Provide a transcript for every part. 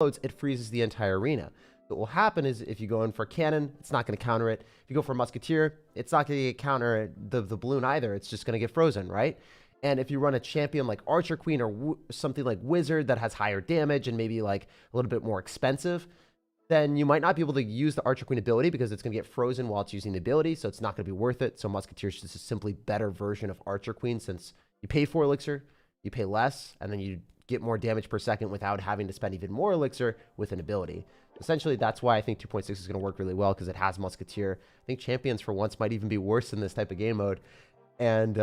explodes, it freezes the entire arena. What will happen is if you go in for cannon, it's not going to counter it. If you go for musketeer, it's not going to counter the balloon either. It's just going to get frozen, right? And if you run a champion like Archer Queen or something like Wizard that has higher damage and maybe like a little bit more expensive, then you might not be able to use the Archer Queen ability because it's going to get frozen while it's using the ability, so it's not going to be worth it. So Musketeer is just a simply better version of Archer Queen, since you pay for Elixir, you pay less, and then you get more damage per second without having to spend even more Elixir with an ability. Essentially, that's why I think 2.6 is going to work really well, because it has Musketeer. I think Champions for once might even be worse in this type of game mode. And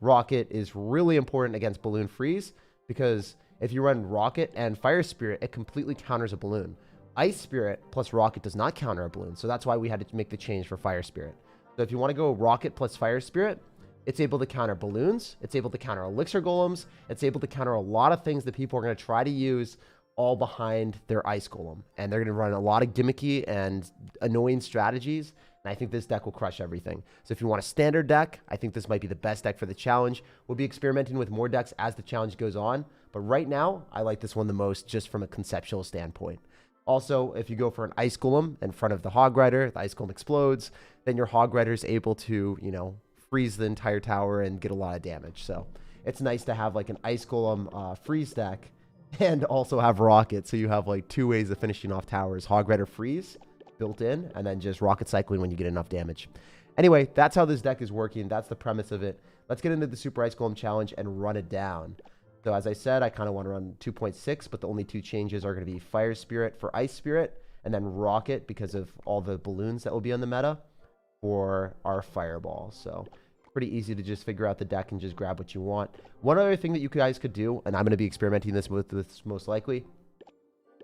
Rocket is really important against Balloon Freeze, because if you run Rocket and Fire Spirit, it completely counters a balloon. Ice Spirit plus Rocket does not counter a balloon, so that's why we had to make the change for Fire Spirit. So if you want to go Rocket plus Fire Spirit, it's able to counter balloons, it's able to counter Elixir Golems, it's able to counter a lot of things that people are going to try to use all behind their Ice Golem. And they're going to run a lot of gimmicky and annoying strategies, and I think this deck will crush everything. So if you want a standard deck, I think this might be the best deck for the challenge. We'll be experimenting with more decks as the challenge goes on, but right now, I like this one the most just from a conceptual standpoint. Also, if you go for an Ice Golem in front of the Hog Rider, the Ice Golem explodes, then your Hog Rider is able to, you know, freeze the entire tower and get a lot of damage. So it's nice to have like an Ice Golem freeze deck and also have Rocket. So you have like two ways of finishing off towers. Hog Rider freeze built in, and then just Rocket cycling when you get enough damage. Anyway, that's how this deck is working. That's the premise of it. Let's get into the Super Ice Golem challenge and run it down. So as I said, I kind of want to run 2.6, but the only two changes are going to be Fire Spirit for Ice Spirit, and then Rocket because of all the balloons that will be on the meta for our Fireball. So pretty easy to just figure out the deck and just grab what you want. One other thing that you guys could do, and I'm going to be experimenting this with this most likely,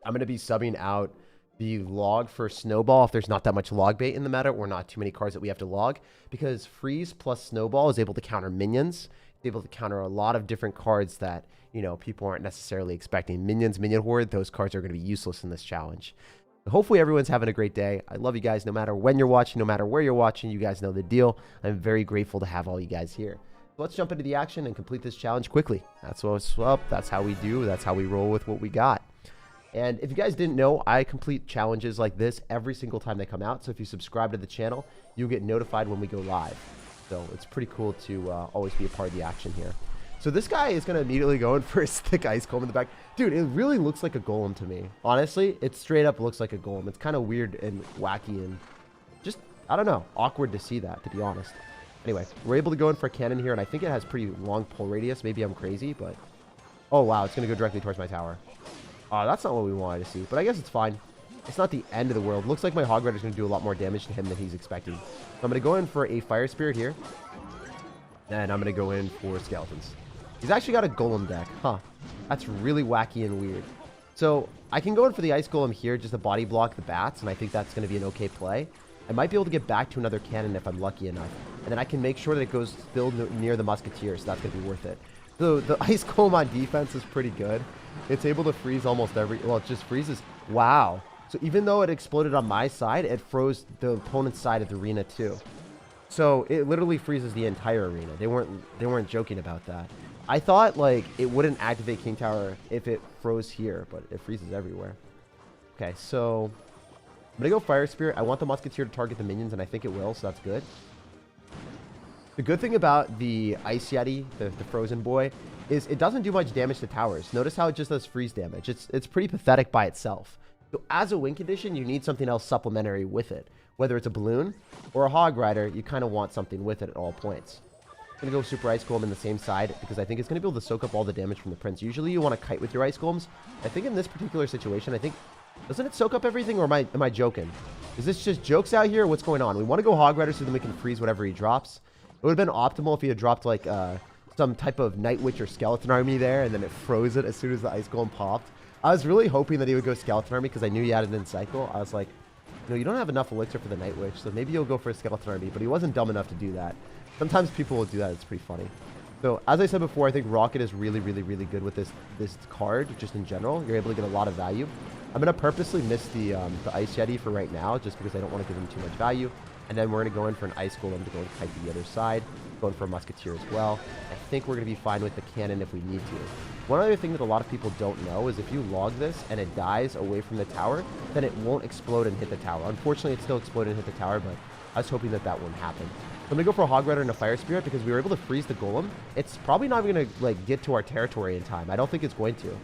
I'm going to be subbing out the log for Snowball if there's not that much log bait in the meta or not too many cards that we have to log, because Freeze plus Snowball is able to counter minions. It's able to counter a lot of different cards that, you know, people aren't necessarily expecting. Minions, Minion Horde, those cards are going to be useless in this challenge. Hopefully everyone's having a great day. I love you guys no matter when you're watching, no matter where you're watching. You guys know the deal. I'm very grateful to have all you guys here. So let's jump into the action and complete this challenge quickly. That's what's up. That's how we do. That's how we roll with what we got. And if you guys didn't know, I complete challenges like this every single time they come out. So if you subscribe to the channel, you'll get notified when we go live. So it's pretty cool to always be a part of the action here. So this guy is going to immediately go in for his thick Ice Golem in the back. Dude, it really looks like a Golem to me. Honestly, it straight up looks like a Golem. It's kind of weird and wacky and just, I don't know, awkward to see that, to be honest. Anyway, we're able to go in for a cannon here, and I think it has pretty long pull radius. Maybe I'm crazy, but... Oh, wow, it's going to go directly towards my tower. That's not what we wanted to see, but I guess it's fine. It's not the end of the world. Looks like my Hog Rider is going to do a lot more damage to him than he's expecting. So I'm going to go in for a Fire Spirit here. And I'm going to go in for Skeletons. He's actually got a Golem deck. Huh. That's really wacky and weird. So I can go in for the Ice Golem here just to body block the bats, and I think that's going to be an okay play. I might be able to get back to another cannon if I'm lucky enough. And then I can make sure that it goes still near the Musketeer, so that's going to be worth it. So the Ice Golem on defense is pretty good. It's able to freeze almost every... Well, it just freezes... Wow. So even though it exploded on my side, it froze the opponent's side of the arena too. So it literally freezes the entire arena. They weren't joking about that. I thought like it wouldn't activate King Tower if it froze here, but it freezes everywhere. Okay, so I'm gonna go Fire Spirit. I want the Musketeer to target the minions, and I think it will, so that's good. The good thing about the Ice Yeti, the Frozen Boy, is it doesn't do much damage to towers. Notice how it just does freeze damage. It's pretty pathetic by itself. So as a win condition, you need something else supplementary with it. Whether it's a balloon or a Hog Rider, you kind of want something with it at all points. I'm going to go Super Ice Golem in the same side because I think it's going to be able to soak up all the damage from the Prince. Usually you want to kite with your Ice Golems. I think in this particular situation, I think... Doesn't it soak up everything, or am I joking? Is this just jokes out here? What's going on? We want to go Hog Rider so then we can freeze whatever he drops. It would have been optimal if he had dropped like some type of Night Witch or Skeleton Army there, and then it froze it as soon as the Ice Golem popped. I was really hoping that he would go Skeleton Army because I knew he had it in cycle. I was like, no, you don't have enough Elixir for the Night Witch, so maybe you'll go for a Skeleton Army, but he wasn't dumb enough to do that. Sometimes people will do that. It's pretty funny. So, as I said before, I think Rocket is really, really, really good with this card, just in general. You're able to get a lot of value. I'm going to purposely miss the Ice Yeti for right now, just because I don't want to give him too much value. And then we're going to go in for an Ice Golem to go and kite to the other side. Going for a musketeer as well. I think we're going to be fine with the cannon if we need to. One other thing that a lot of people don't know is if you log this and it dies away from the tower, then it won't explode and hit the tower. Unfortunately, it still exploded and hit the tower, but I was hoping that that wouldn't happen. I'm going to go for a Hog Rider and a Fire Spirit because we were able to freeze the Golem. It's probably not going to like get to our territory in time. I don't think it's going to.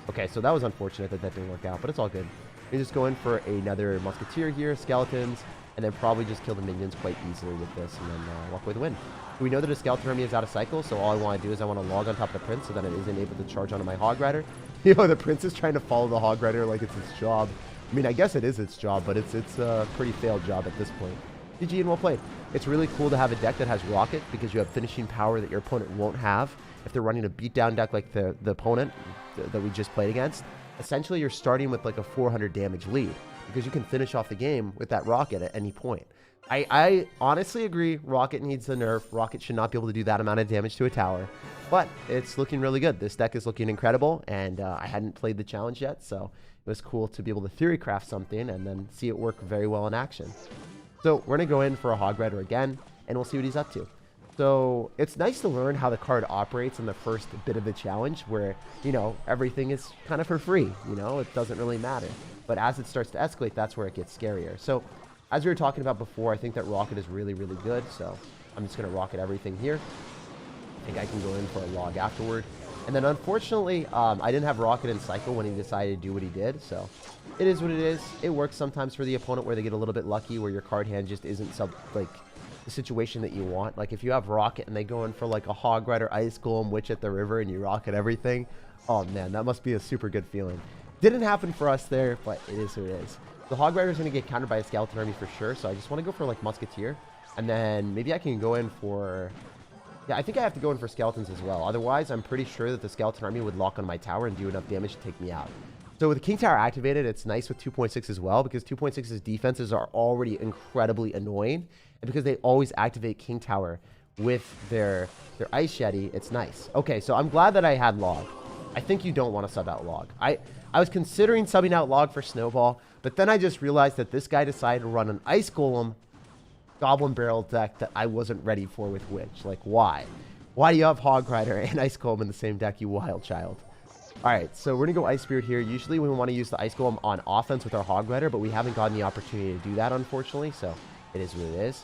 Okay, so that was unfortunate that that didn't work out, but it's all good. We just go in for another Musketeer here, Skeletons, and then probably just kill the minions quite easily with this and then walk away with a win. We know that a Skeleton Army is out of cycle, so all I want to do is I want to log on top of the Prince so that it isn't able to charge onto my Hog Rider. You know, the Prince is trying to follow the Hog Rider like it's its job. I mean, I guess it is its job, but it's a pretty failed job at this point. GG and well played. It's really cool to have a deck that has Rocket because you have finishing power that your opponent won't have. If they're running a beatdown deck like the opponent that we just played against, essentially you're starting with like a 400 damage lead because you can finish off the game with that Rocket at any point. I honestly agree Rocket needs a nerf. Rocket should not be able to do that amount of damage to a tower, but it's looking really good. This deck is looking incredible, and I hadn't played the challenge yet, so it was cool to be able to theory craft something and then see it work very well in action. So we're going to go in for a Hog Rider again, and we'll see what he's up to. So it's nice to learn how the card operates in the first bit of the challenge where, you know, everything is kind of for free. You know, it doesn't really matter. But as it starts to escalate, that's where it gets scarier. So as we were talking about before, I think that Rocket is really, really good. So I'm just going to Rocket everything here. I think I can go in for a log afterward. And then unfortunately, I didn't have Rocket in cycle when he decided to do what he did. So it is what it is. It works sometimes for the opponent where they get a little bit lucky where your card hand just isn't like the situation that you want. Like if you have Rocket and they go in for like a Hog Rider, Ice Golem, Witch at the River, and you Rocket everything. Oh man, that must be a super good feeling. Didn't happen for us there, but it is what it is. The Hog Rider is going to get countered by a Skeleton Army for sure, so I just want to go for like Musketeer. And then maybe I can go in for... Yeah, I think I have to go in for Skeletons as well. Otherwise, I'm pretty sure that the Skeleton Army would lock on my tower and do enough damage to take me out. So with the King Tower activated, it's nice with 2.6 as well, because 2.6's defenses are already incredibly annoying. And because they always activate King Tower with their Ice Yeti, it's nice. Okay, so I'm glad that I had Log. I think you don't want to sub out Log. I was considering subbing out Log for Snowball, but then I just realized that this guy decided to run an Ice Golem Goblin Barrel deck that I wasn't ready for with Witch. Like, why? Why do you have Hog Rider and Ice Golem in the same deck, you wild child? Alright, so we're going to go Ice Spirit here. Usually we want to use the Ice Golem on offense with our Hog Rider, but we haven't gotten the opportunity to do that, unfortunately, so it is what it is.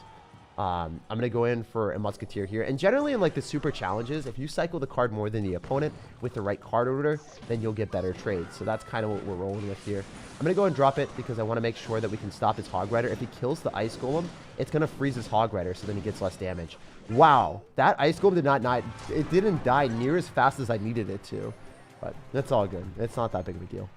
I'm going to go in for a Musketeer here. And generally in like the super challenges, if you cycle the card more than the opponent with the right card order, then you'll get better trades. So that's kind of what we're rolling with here. I'm going to go and drop it because I want to make sure that we can stop his Hog Rider. If he kills the Ice Golem, it's going to freeze his Hog Rider, so then he gets less damage. Wow, that Ice Golem did not die. It didn't die near as fast as I needed it to. But that's all good. It's not that big of a deal.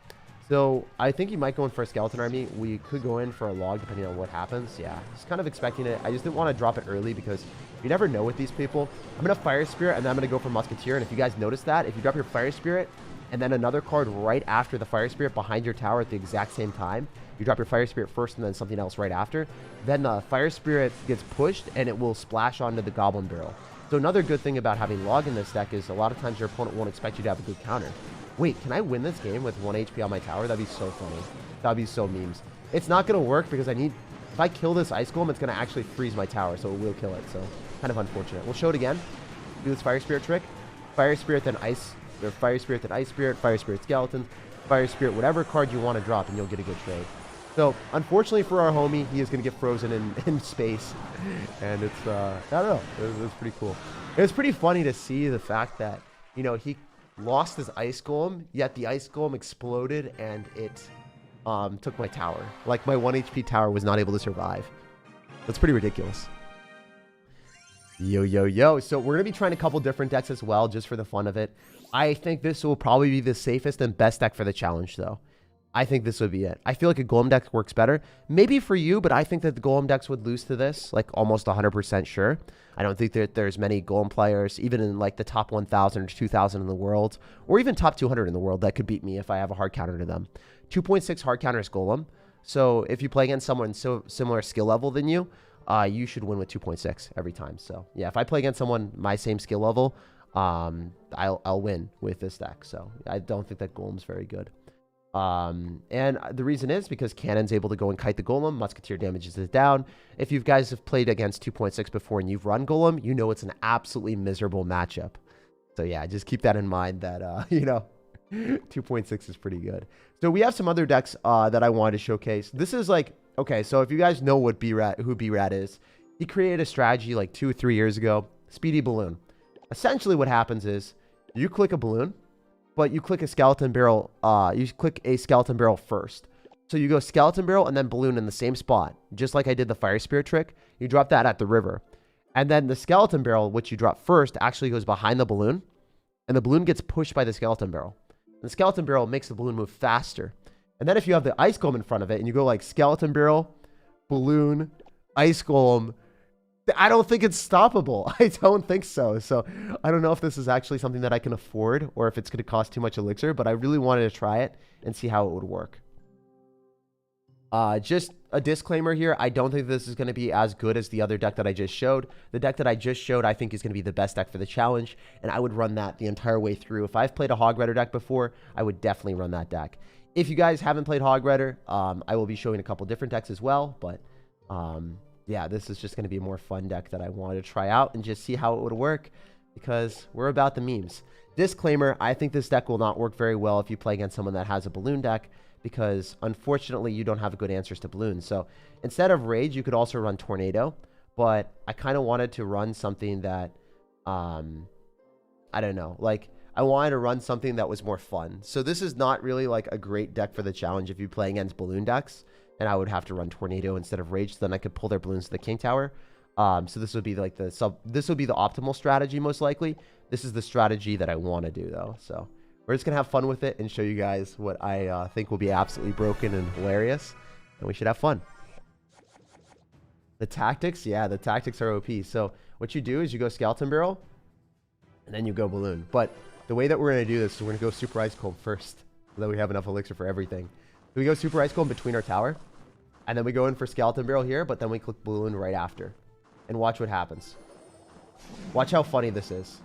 So I think he might go in for a Skeleton Army. We could go in for a Log depending on what happens. Yeah, just kind of expecting it. I just didn't want to drop it early because you never know with these people. I'm going to Fire Spirit and then I'm going to go for Musketeer. And if you guys notice that, if you drop your Fire Spirit and then another card right after the Fire Spirit behind your tower at the exact same time, you drop your Fire Spirit first and then something else right after, then the Fire Spirit gets pushed and it will splash onto the Goblin Barrel. So another good thing about having Log in this deck is a lot of times your opponent won't expect you to have a good counter. Wait, can I win this game with 1 HP on my tower? That'd be so funny. That'd be so memes. It's not going to work because if I kill this Ice Golem, it's going to actually freeze my tower, so it will kill it. So kind of unfortunate. We'll show it again. Do this Fire Spirit trick. Fire Spirit, then Ice, or Fire Spirit, then Ice Spirit, Fire Spirit Skeleton, Fire Spirit, whatever card you want to drop, and you'll get a good trade. So unfortunately for our homie, he is going to get frozen in space. And it's, I don't know, it was pretty cool. It was pretty funny to see the fact that, you know, he lost his Ice Golem, yet the Ice Golem exploded and it took my tower. Like my 1 HP tower was not able to survive. That's pretty ridiculous. Yo, yo, yo. So we're going to be trying a couple different decks as well, just for the fun of it. I think this will probably be the safest and best deck for the challenge, though. I think this would be it. I feel like a Golem deck works better. Maybe for you, but I think that the Golem decks would lose to this, like almost 100% sure. I don't think that there's many Golem players, even in like the top 1,000 or 2,000 in the world, or even top 200 in the world, that could beat me if I have a hard counter to them. 2.6 hard counter is Golem. So if you play against someone so similar skill level than you, you should win with 2.6 every time. So yeah, if I play against someone my same skill level, I'll win with this deck. So I don't think that Golem's very good. And the reason is because Cannon's able to go and kite the Golem. Musketeer damages it down. If you guys have played against 2.6 before and you've run Golem, you know it's an absolutely miserable matchup. So yeah, just keep that in mind that, you know, 2.6 is pretty good. So we have some other decks that I wanted to showcase. This is like, okay, so if you guys know what who B-Rat is, he created a strategy like 2 or 3 years ago, Speedy Balloon. Essentially what happens is you click a balloon, but you click a skeleton barrel, first. So you go skeleton barrel and then balloon in the same spot, just like I did the fire spirit trick. You drop that at the river. And then the skeleton barrel, which you drop first, actually goes behind the balloon, and the balloon gets pushed by the skeleton barrel. The skeleton barrel makes the balloon move faster. And then if you have the ice golem in front of it and you go like skeleton barrel, balloon, ice golem, I don't think it's stoppable. I don't think so. So I don't know if this is actually something that I can afford or if it's going to cost too much elixir, but I really wanted to try it and see how it would work. Just a disclaimer here. I don't think this is going to be as good as the other deck that I just showed. The deck that I just showed, I think is going to be the best deck for the challenge, and I would run that the entire way through. If I've played a Hog Rider deck before, I would definitely run that deck. If you guys haven't played Hog Rider, I will be showing a couple different decks as well, but yeah, this is just going to be a more fun deck that I wanted to try out and just see how it would work because we're about the memes. Disclaimer, I think this deck will not work very well if you play against someone that has a balloon deck because unfortunately you don't have good answers to balloons. So instead of Rage, you could also run Tornado, but I kind of wanted to run something that, I don't know, like I wanted to run something that was more fun. So this is not really like a great deck for the challenge if you play against balloon decks. And I would have to run Tornado instead of Rage. So then I could pull their balloons to the King Tower. So this would be like this would be the optimal strategy most likely. This is the strategy that I want to do though. So we're just gonna have fun with it and show you guys what I think will be absolutely broken and hilarious. And we should have fun. The tactics, yeah, the tactics are OP. So what you do is you go Skeleton Barrel, and then you go Balloon. But the way that we're gonna do this is we're gonna go Super Ice Cold first, so that we have enough elixir for everything. So we go Super Ice Cold between our tower. And then we go in for Skeleton Barrel here, but then we click Balloon right after. And watch what happens. Watch how funny this is.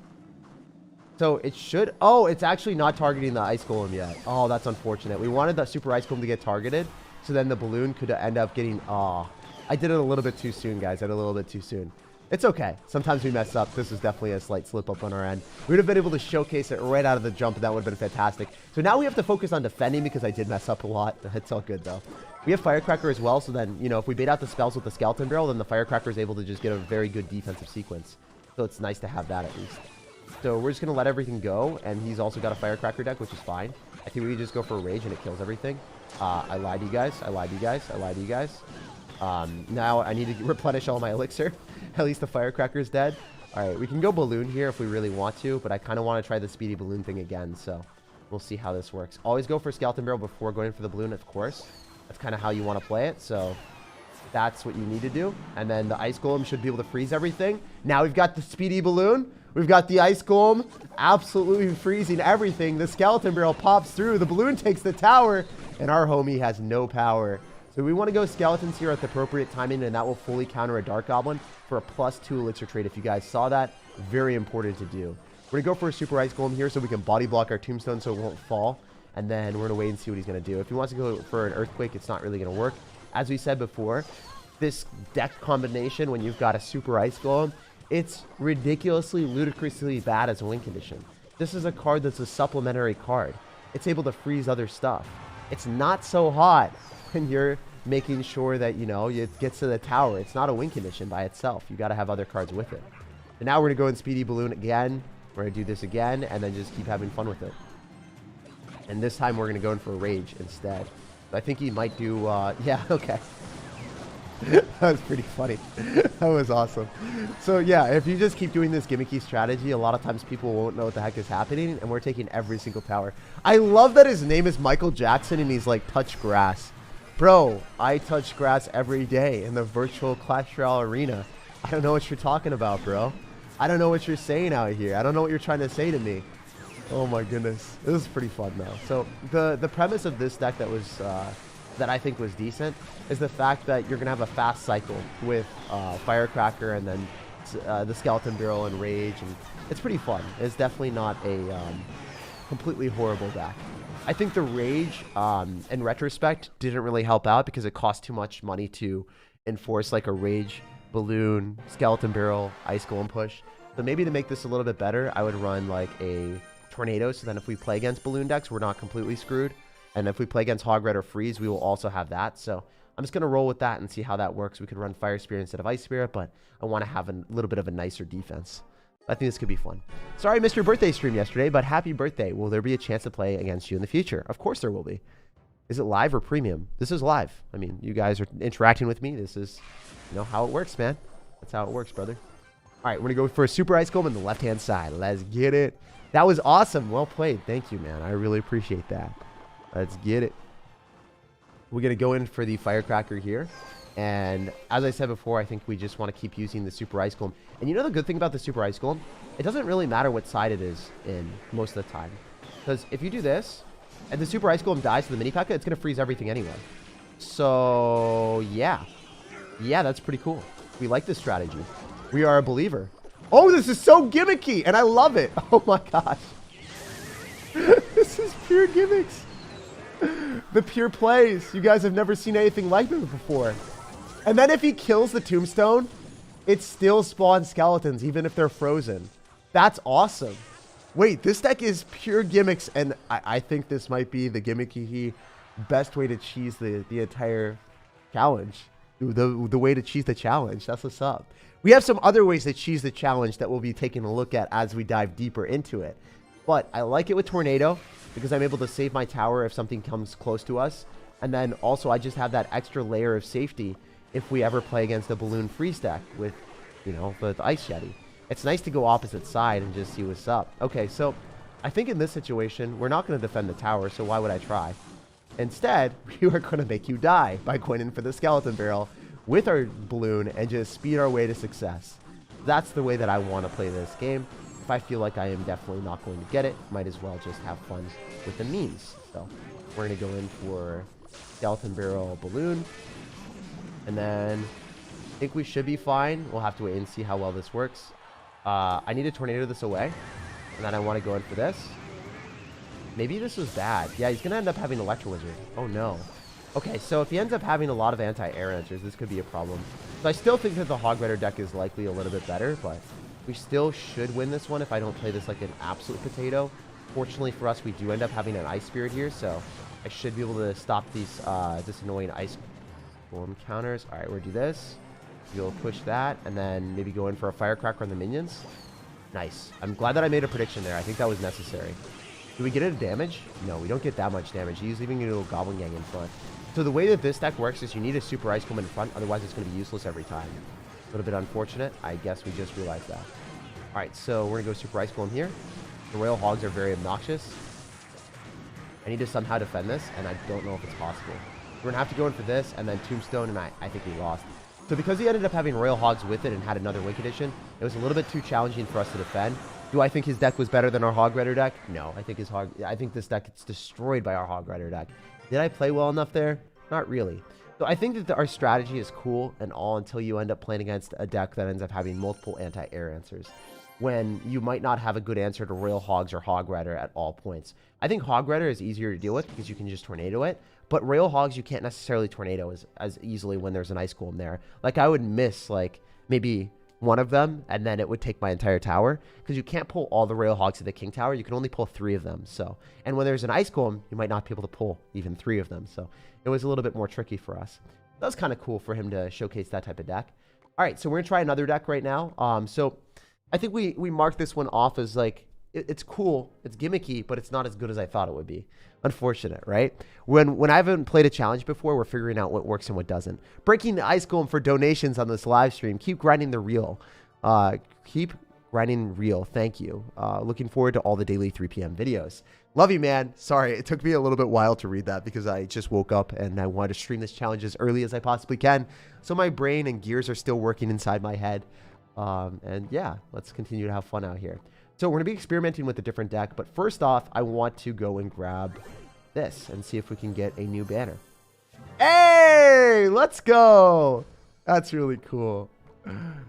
So it should... Oh, it's actually not targeting the Ice Golem yet. Oh, that's unfortunate. We wanted that Super Ice Golem to get targeted, so then the Balloon could end up getting... Oh, I did it a little bit too soon, guys. I did it a little bit too soon. It's okay. Sometimes we mess up. This is definitely a slight slip up on our end. We would have been able to showcase it right out of the jump, and that would have been fantastic. So now we have to focus on defending because I did mess up a lot. It's all good, though. We have Firecracker as well, so then, you know, if we bait out the spells with the Skeleton Barrel, then the Firecracker is able to just get a very good defensive sequence. So it's nice to have that at least. So we're just going to let everything go, and he's also got a Firecracker deck, which is fine. I think we can just go for a Rage, and it kills everything. I lied to you guys. I lied to you guys. I lied to you guys. Now I need to replenish all my elixir. At least the Firecracker is dead. All right, we can go Balloon here if we really want to, but I kind of want to try the Speedy Balloon thing again, so we'll see how this works. Always go for Skeleton Barrel before going for the Balloon, of course. That's kind of how you want to play it, so that's what you need to do. And then the Ice Golem should be able to freeze everything. Now we've got the Speedy Balloon. We've got the Ice Golem absolutely freezing everything. The Skeleton Barrel pops through. The Balloon takes the tower, and our homie has no power. So we want to go Skeletons here at the appropriate timing, and that will fully counter a Dark Goblin for a +2 elixir trade. If you guys saw that, very important to do. We're going to go for a Super Ice Golem here so we can body block our Tombstone so it won't fall. And then we're going to wait and see what he's going to do. If he wants to go for an Earthquake, it's not really going to work. As we said before, this deck combination, when you've got a Super Ice Golem, it's ridiculously, ludicrously bad as a win condition. This is a card that's a supplementary card. It's able to freeze other stuff. It's not so hot when you're making sure that, you know, it gets to the tower. It's not a win condition by itself. You got to have other cards with it. And now we're going to go in Speedy Balloon again. We're going to do this again and then just keep having fun with it. And this time we're going to go in for a Rage instead. I think he might do, yeah, okay. That was pretty funny. That was awesome. So yeah, if you just keep doing this gimmicky strategy, a lot of times people won't know what the heck is happening, and we're taking every single tower. I love that his name is Michael Jackson and he's like, touch grass. Bro, I touch grass every day in the virtual Clash Royale arena. I don't know what you're talking about, bro. I don't know what you're saying out here. I don't know what you're trying to say to me. Oh my goodness. This is pretty fun though. So the premise of this deck that was that I think was decent is the fact that you're gonna have a fast cycle with Firecracker and then the Skeleton Barrel and Rage, and it's pretty fun. It's definitely not a completely horrible deck. I think the Rage, in retrospect, didn't really help out because it cost too much money to enforce like a Rage, Balloon, Skeleton Barrel, Ice Golem push. So maybe to make this a little bit better, I would run like a Tornado, so then if we play against Balloon decks, we're not completely screwed. And if we play against Hog Red or Freeze, we will also have that. So I'm just going to roll with that and see how that works. We could run Fire Spirit instead of Ice Spirit, but I want to have a little bit of a nicer defense. I think this could be fun. Sorry I missed your birthday stream yesterday, but happy birthday. Will there be a chance to play against you in the future? Of course there will be. Is it live or premium? This is live. I mean, you guys are interacting with me. This is, you know, how it works, man. That's how it works, brother. All right, we're going to go for a Super Ice Golem on the left-hand side. Let's get it. That was awesome. Well played. Thank you, man. I really appreciate that. Let's get it. We're going to go in for the Firecracker here. And as I said before, I think we just want to keep using the Super Ice Golem. And you know the good thing about the Super Ice Golem? It doesn't really matter what side it is in most of the time. Because if you do this, and the Super Ice Golem dies to the Mini P.E.K.K.A., it's going to freeze everything anyway. So, yeah. Yeah, that's pretty cool. We like this strategy. We are a believer. Oh, this is so gimmicky, and I love it. Oh my gosh. This is pure gimmicks. The pure plays. You guys have never seen anything like this before. And then if he kills the tombstone, it still spawns skeletons, even if they're frozen. That's awesome. Wait, this deck is pure gimmicks, and I think this might be the gimmicky best way to cheese the entire challenge. The way to cheese the challenge. That's what's up. We have some other ways to cheese the challenge that we'll be taking a look at as we dive deeper into it. But I like it with Tornado because I'm able to save my tower if something comes close to us. And then also I just have that extra layer of safety if we ever play against a Balloon Freeze deck with, you know, the Ice Yeti. It's nice to go opposite side and just see what's up. Okay, so I think in this situation, we're not going to defend the tower, so why would I try? Instead, we are going to make you die by going in for the Skeleton Barrel with our Balloon and just speed our way to success. That's the way that I want to play this game. If I feel like I am definitely not going to get it, might as well just have fun with the means. So we're going to go in for Skeleton Barrel Balloon. And then I think we should be fine. We'll have to wait and see how well this works. I need to Tornado this away. And then I want to go in for this. Maybe this was bad. Yeah, he's going to end up having Electro Wizard. Oh, no. Okay, so if he ends up having a lot of anti-air answers, this could be a problem. So I still think that the Hog Rider deck is likely a little bit better, but we still should win this one if I don't play this like an absolute potato. Fortunately for us, we do end up having an Ice Spirit here, so I should be able to stop these this annoying Ice Golem counters. All right, we'll do this. We'll push that, and then maybe go in for a Firecracker on the minions. Nice. I'm glad that I made a prediction there. I think that was necessary. Do we get it damage? No, we don't get that much damage. He's leaving a little Goblin Gang in front. So the way that this deck works is you need a Super Ice Golem in front, otherwise it's going to be useless every time. A little bit unfortunate. I guess we just realized that. All right, so we're going to go Super Ice Golem here. The Royal Hogs are very obnoxious. I need to somehow defend this, and I don't know if it's possible. We're going to have to go in for this, and then Tombstone, and I think we lost. So because he ended up having Royal Hogs with it and had another Wink Edition, it was a little bit too challenging for us to defend. Do I think his deck was better than our Hog Rider deck? No, I think this deck gets destroyed by our Hog Rider deck. Did I play well enough there? Not really. So I think that our strategy is cool and all until you end up playing against a deck that ends up having multiple anti-air answers, when you might not have a good answer to Royal Hogs or Hog Rider at all points. I think Hog Rider is easier to deal with because you can just Tornado it, but Royal Hogs you can't necessarily Tornado as easily when there's an Ice Golem there. Like I would miss like maybe one of them, and then it would take my entire tower, because you can't pull all the Royal Hogs to the King Tower. You can only pull 3 of them. So, and when there's an Ice Golem, you might not be able to pull even 3 of them. So it was a little bit more tricky for us. That was kind of cool for him to showcase that type of deck. All right, so we're gonna try another deck right now. So I think we marked this one off as like, it's cool, it's gimmicky, but it's not as good as I thought it would be. Unfortunate, right? When I haven't played a challenge before, we're figuring out what works and what doesn't. Breaking the Ice Golem for donations on this live stream. Keep grinding the reel. Keep grinding real. Thank you. Looking forward to all the daily 3 p.m. videos. Love you, man. Sorry, it took me a little bit while to read that because I just woke up and I wanted to stream this challenge as early as I possibly can. So my brain and gears are still working inside my head. And yeah, let's continue to have fun out here. So we're going to be experimenting with a different deck, but first off, I want to go and grab this and see if we can get a new banner. Hey, let's go. That's really cool.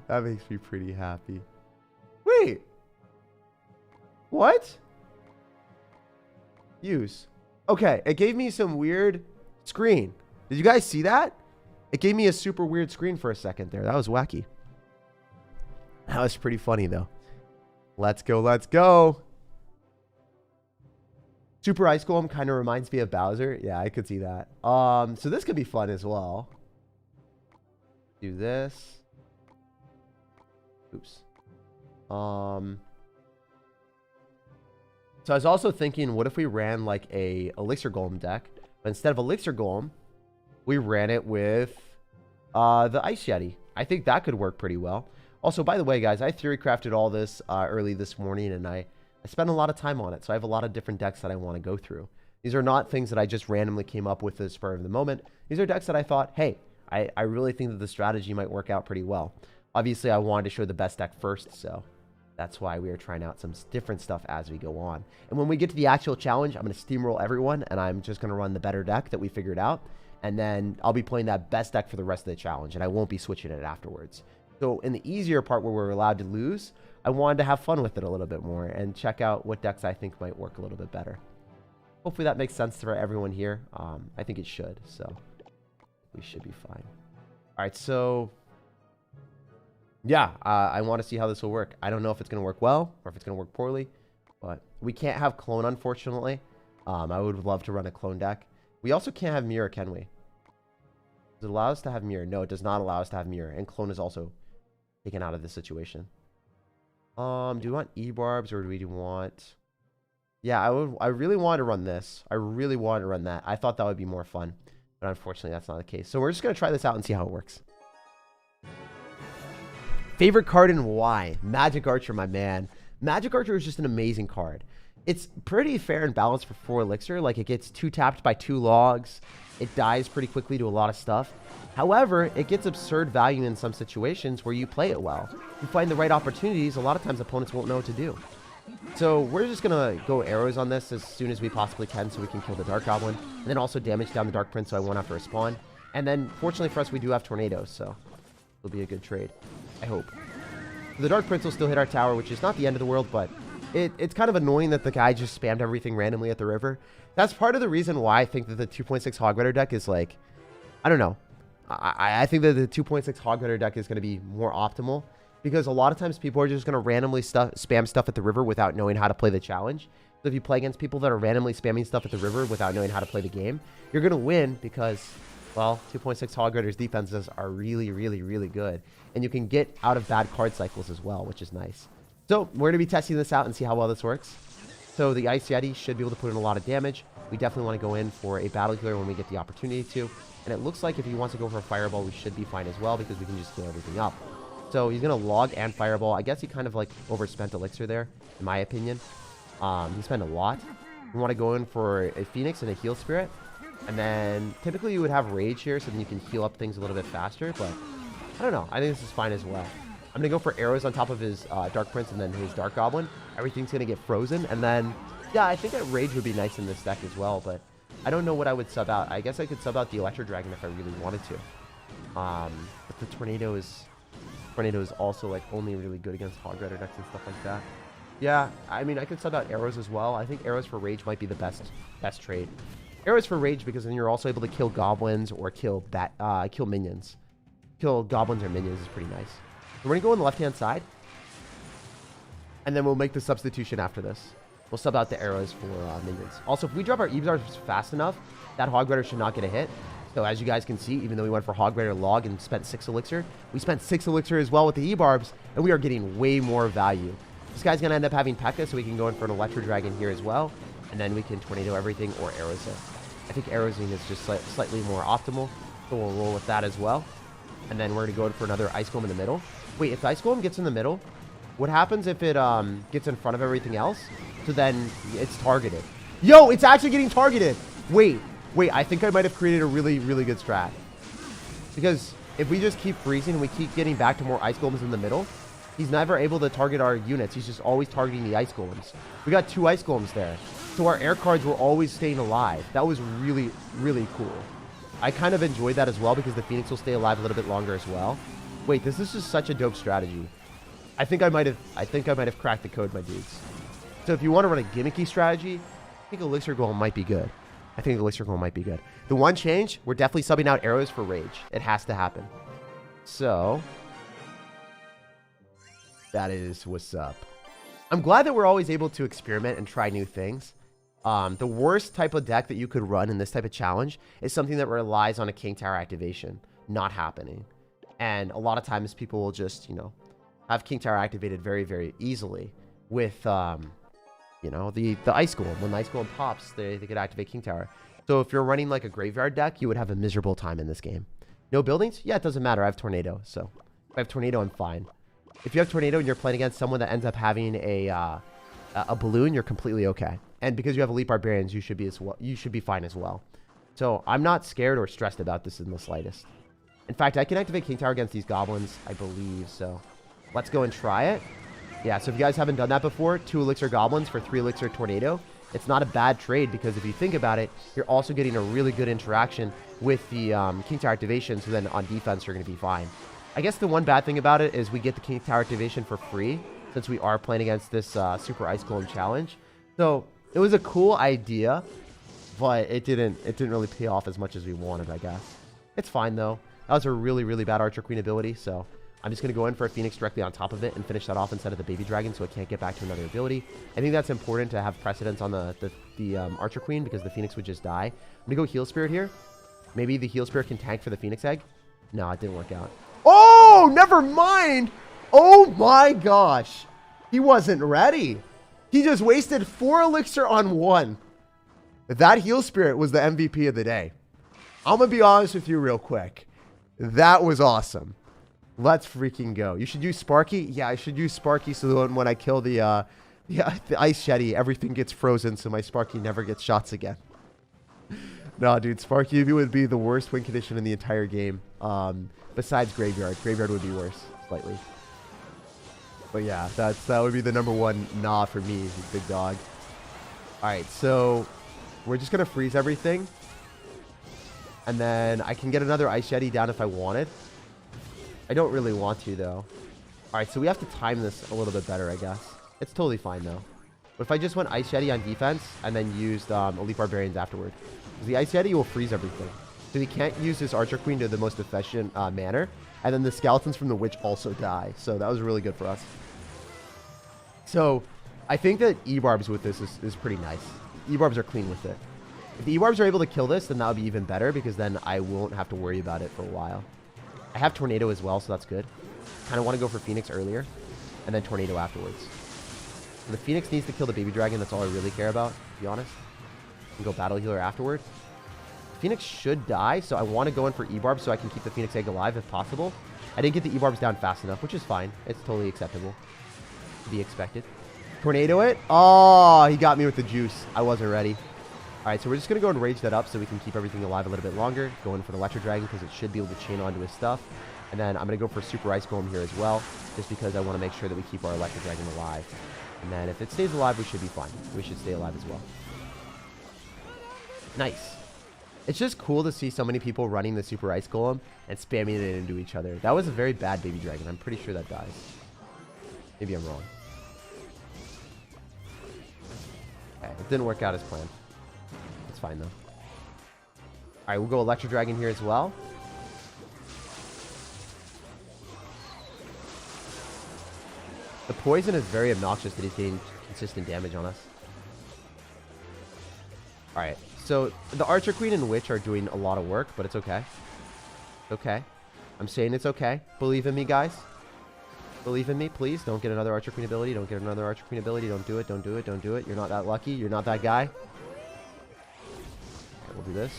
That makes me pretty happy. Wait. What? Use. Okay, it gave me some weird screen. Did you guys see that? It gave me a super weird screen for a second there. That was wacky. That was pretty funny, though. Let's go, let's go. Super Ice Golem kind of reminds me of Bowser. Yeah, I could see that. So this could be fun as well. Do this. Oops. So I was also thinking, what if we ran like a Elixir Golem deck, but instead of Elixir Golem, we ran it with the Ice Yeti. I think that could work pretty well. Also, by the way, guys, I theory crafted all this early this morning, and I spent a lot of time on it. So I have a lot of different decks that I want to go through. These are not things that I just randomly came up with at the spur of the moment. These are decks that I thought, hey, I really think that the strategy might work out pretty well. Obviously, I wanted to show the best deck first, so that's why we are trying out some different stuff as we go on. And when we get to the actual challenge, I'm going to steamroll everyone, and I'm just going to run the better deck that we figured out. And then I'll be playing that best deck for the rest of the challenge, and I won't be switching it afterwards. So in the easier part where we're allowed to lose, I wanted to have fun with it a little bit more and check out what decks I think might work a little bit better. Hopefully that makes sense for everyone here. I think it should, so we should be fine. All right, so yeah, I want to see how this will work. I don't know if it's going to work well or if it's going to work poorly, but we can't have clone, unfortunately. I would love to run a clone deck. We also can't have mirror, can we? Does it allow us to have mirror? No, it does not allow us to have mirror, and clone is also taken out of this situation. Do we want E-barbs or do we want... Yeah, I really wanted to run this. I really wanted to run that. I thought that would be more fun, but unfortunately that's not the case. So we're just going to try this out and see how it works. Favorite card and why? Magic Archer, my man. Magic Archer is just an amazing card. It's pretty fair and balanced for 4 Elixir. Like, it gets 2 tapped by 2 logs. It dies pretty quickly to a lot of stuff. However, it gets absurd value in some situations where you play it well. You find the right opportunities, a lot of times opponents won't know what to do. So we're just going to go arrows on this as soon as we possibly can so we can kill the Dark Goblin. And then also damage down the Dark Prince so I won't have to respawn. And then, fortunately for us, we do have tornadoes, so it'll be a good trade. I hope. The Dark Prince will still hit our tower, which is not the end of the world, but it's kind of annoying that the guy just spammed everything randomly at the river. That's part of the reason why I think that the 2.6 Hog Rider deck is like, I don't know. I think that the 2.6 Hog Rider deck is going to be more optimal because a lot of times people are just going to randomly spam stuff at the river without knowing how to play the challenge. So if you play against people that are randomly spamming stuff at the river without knowing how to play the game, you're going to win because, well, 2.6 Hog Rider's defenses are really, really, really good. And you can get out of bad card cycles as well, which is nice. So we're going to be testing this out and see how well this works. So the Ice Yeti should be able to put in a lot of damage. We definitely want to go in for a battle healer when we get the opportunity to. And it looks like if he wants to go for a fireball, we should be fine as well because we can just heal everything up. So he's going to log and fireball. I guess he kind of like overspent Elixir there, in my opinion. He spent a lot. We want to go in for a Phoenix and a Heal Spirit. And then typically you would have Rage here so then you can heal up things a little bit faster. But I don't know. I think this is fine as well. I'm going to go for arrows on top of his Dark Prince and then his Dark Goblin. Everything's going to get frozen. And then, yeah, I think that Rage would be nice in this deck as well. But I don't know what I would sub out. I guess I could sub out the Electro Dragon if I really wanted to. But the Tornado is also like only really good against Hog Rider decks and stuff like that. Yeah, I mean, I could sub out arrows as well. I think arrows for Rage might be the best trade. Arrows for Rage because then you're also able to kill goblins or kill minions. Kill goblins or minions is pretty nice. So we're going to go on the left-hand side. And then we'll make the substitution after this. We'll sub out the arrows for minions. Also, if we drop our E-barbs fast enough, that Hog Rider should not get a hit. So as you guys can see, even though we went for Hog Rider log and spent 6 Elixir, we spent 6 Elixir as well with the E-barbs, and we are getting way more value. This guy's going to end up having P.E.K.K.A, so we can go in for an Electro Dragon here as well. And then we can Tornado everything or Arrows it. I think Arrowsing is just slightly more optimal. So we'll roll with that as well. And then we're going to go in for another Ice Golem in the middle. Wait, if the Ice Golem gets in the middle, what happens if it gets in front of everything else? So then it's targeted. Yo, it's actually getting targeted. Wait, I think I might have created a really, really good strat. Because if we just keep freezing and we keep getting back to more Ice Golems in the middle, he's never able to target our units. He's just always targeting the Ice Golems. We got 2 Ice Golems there. So our air cards were always staying alive. That was really, really cool. I kind of enjoyed that as well because the Phoenix will stay alive a little bit longer as well. Wait, this is just such a dope strategy. I think I might have cracked the code, my dudes. So if you want to run a gimmicky strategy, I think Elixir Golem might be good. I think the Elixir Golem might be good. The one change, we're definitely subbing out arrows for rage. It has to happen. So, that is what's up. I'm glad that we're always able to experiment and try new things. The worst type of deck that you could run in this type of challenge is something that relies on a King Tower activation not happening. And a lot of times people will just, you know, have King Tower activated very, very easily with, you know, the Ice Golem. When the Ice Golem pops, they could activate King Tower. So if you're running like a graveyard deck, you would have a miserable time in this game. No buildings? Yeah, it doesn't matter. I have Tornado. So if I have Tornado, I'm fine. If you have Tornado and you're playing against someone that ends up having a balloon, you're completely okay. And because you have Elite Barbarians, you should be as well. You should be fine as well. So I'm not scared or stressed about this in the slightest. In fact, I can activate King Tower against these goblins, I believe. So let's go and try it. Yeah, so if you guys haven't done that before, 2 Elixir Goblins for 3 Elixir Tornado, it's not a bad trade because if you think about it, you're also getting a really good interaction with the King Tower activation, so then on defense, you're going to be fine. I guess the one bad thing about it is we get the King Tower activation for free since we are playing against this Super Ice Golem challenge. So it was a cool idea, but it didn't really pay off as much as we wanted, I guess. It's fine, though. That was a really, really bad Archer Queen ability, so I'm just going to go in for a Phoenix directly on top of it and finish that off instead of the Baby Dragon so it can't get back to another ability. I think that's important to have precedence on the Archer Queen because the Phoenix would just die. I'm going to go Heal Spirit here. Maybe the Heal Spirit can tank for the Phoenix Egg. No, it didn't work out. Oh, never mind. Oh my gosh. He wasn't ready. He just wasted 4 Elixir on 1. That Heal Spirit was the MVP of the day. I'm going to be honest with you real quick. That was awesome. Let's freaking go. You should use Sparky? Yeah, I should use Sparky so that when I kill the Ice Shetty, everything gets frozen so my Sparky never gets shots again. No, dude, Sparky would be the worst win condition in the entire game. Besides Graveyard. Graveyard would be worse, slightly. But yeah, that would be the #1 nah for me, big dog. Alright, so we're just going to freeze everything. And then I can get another Ice Yeti down if I wanted. I don't really want to, though. Alright, so we have to time this a little bit better, I guess. It's totally fine, though. But if I just went Ice Yeti on defense and then used Elite Barbarians afterward, the Ice Yeti will freeze everything. So he can't use his Archer Queen to the most efficient manner. And then the skeletons from the Witch also die. So that was really good for us. So I think that E-Barbs with this is pretty nice. E-Barbs are clean with it. If the E-Barbs are able to kill this, then that would be even better because then I won't have to worry about it for a while. I have Tornado as well, so that's good. Kind of want to go for Phoenix earlier and then Tornado afterwards. So the Phoenix needs to kill the Baby Dragon. That's all I really care about, to be honest. And go Battle Healer afterward. Phoenix should die, so I want to go in for E-Barb so I can keep the Phoenix Egg alive if possible. I didn't get the E-Barbs down fast enough, which is fine. It's totally acceptable. To be expected. Tornado it. Oh, he got me with the juice. I wasn't ready. Alright, so we're just going to go and rage that up so we can keep everything alive a little bit longer. Go in for the Electro Dragon because it should be able to chain onto his stuff. And then I'm going to go for Super Ice Golem here as well, just because I want to make sure that we keep our Electro Dragon alive. And then if it stays alive, we should be fine. We should stay alive as well. Nice. It's just cool to see so many people running the Super Ice Golem and spamming it into each other. That was a very bad Baby Dragon. I'm pretty sure that dies. Maybe I'm wrong. Okay, it didn't work out as planned. It's fine, though. Alright, we'll go Electro Dragon here as well. The poison is very obnoxious that he's getting consistent damage on us. Alright, so the Archer Queen and Witch are doing a lot of work, but it's okay. Okay. I'm saying it's okay. Believe in me, guys. Believe in me, please. Don't get another Archer Queen ability. Don't get another Archer Queen ability. Don't do it. Don't do it. Don't do it. You're not that lucky. You're not that guy. We'll do this.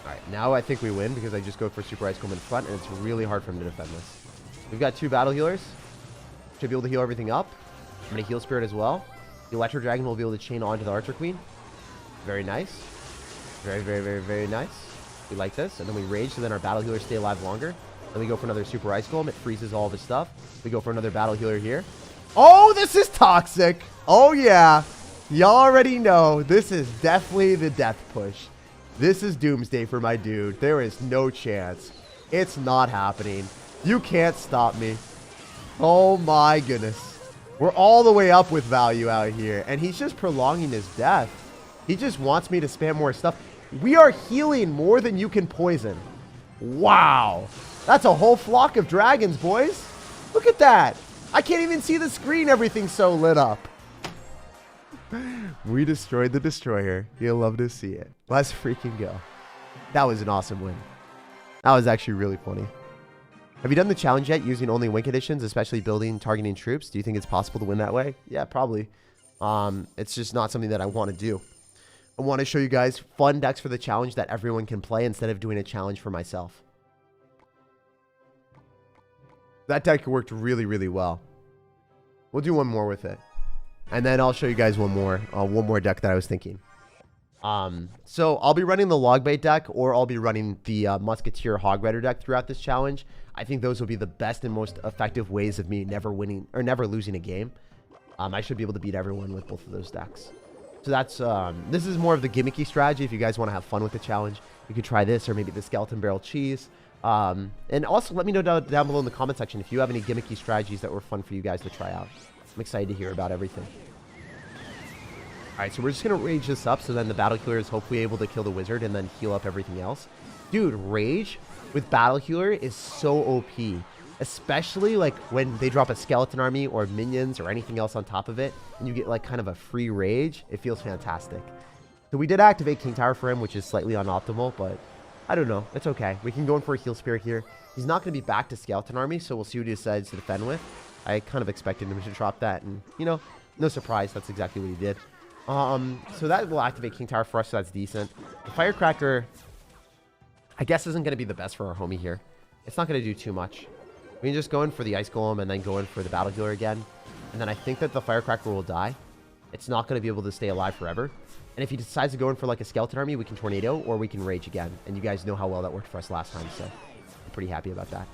Alright, now I think we win because I just go for Super Ice Golem in front, and it's really hard for him to defend this. We've got 2 Battle Healers. Should be able to heal everything up. I'm going to Heal Spirit as well. The Electro Dragon will be able to chain onto the Archer Queen. Very nice. Very, very, very, very nice. We like this. And then we Rage, so then our Battle Healers stay alive longer. Then we go for another Super Ice Golem. It freezes all of his stuff. We go for another Battle Healer here. Oh, this is toxic. Oh, yeah. Y'all already know this is definitely the death push. This is doomsday for my dude. There is no chance. It's not happening. You can't stop me. Oh, my goodness. We're all the way up with value out here, and he's just prolonging his death. He just wants me to spam more stuff. We are healing more than you can poison. Wow. That's a whole flock of dragons, boys. Look at that. I can't even see the screen. Everything's so lit up. We destroyed the destroyer. You'll love to see it. Let's freaking go. That was an awesome win. That was actually really funny. Have you done the challenge yet using only win conditions, especially building, targeting troops? Do you think it's possible to win that way? Yeah, probably. It's just not something that I want to do. I want to show you guys fun decks for the challenge that everyone can play instead of doing a challenge for myself. That deck worked really, really well. We'll do one more with it. And then I'll show you guys one more deck that I was thinking. So I'll be running the Logbait deck, or I'll be running the Musketeer Hog Rider deck throughout this challenge. I think those will be the best and most effective ways of me never winning or never losing a game. I should be able to beat everyone with both of those decks. So that's this is more of the gimmicky strategy. If you guys want to have fun with the challenge, you could try this, or maybe the Skeleton Barrel Cheese. And also let me know down below in the comment section if you have any gimmicky strategies that were fun for you guys to try out. I'm excited to hear about everything. Alright, so we're just going to rage this up, so then the Battle Healer is hopefully able to kill the wizard and then heal up everything else. Dude, rage with Battle Healer is so OP. Especially like when they drop a skeleton army or minions or anything else on top of it, and you get like kind of a free rage. It feels fantastic. So we did activate King Tower for him, which is slightly unoptimal, but I don't know. It's okay. We can go in for a heal spirit here. He's not going to be back to skeleton army, so we'll see what he decides to defend with. I kind of expected him to drop that, and you know, no surprise. That's exactly what he did. So that will activate King Tower for us, so that's decent. The Firecracker, I guess, isn't going to be the best for our homie here. It's not going to do too much. We can just go in for the Ice Golem and then go in for the Battle Healer again. And then I think that the Firecracker will die. It's not going to be able to stay alive forever. And if he decides to go in for like a Skeleton Army, we can Tornado or we can Rage again. And you guys know how well that worked for us last time, so I'm pretty happy about that.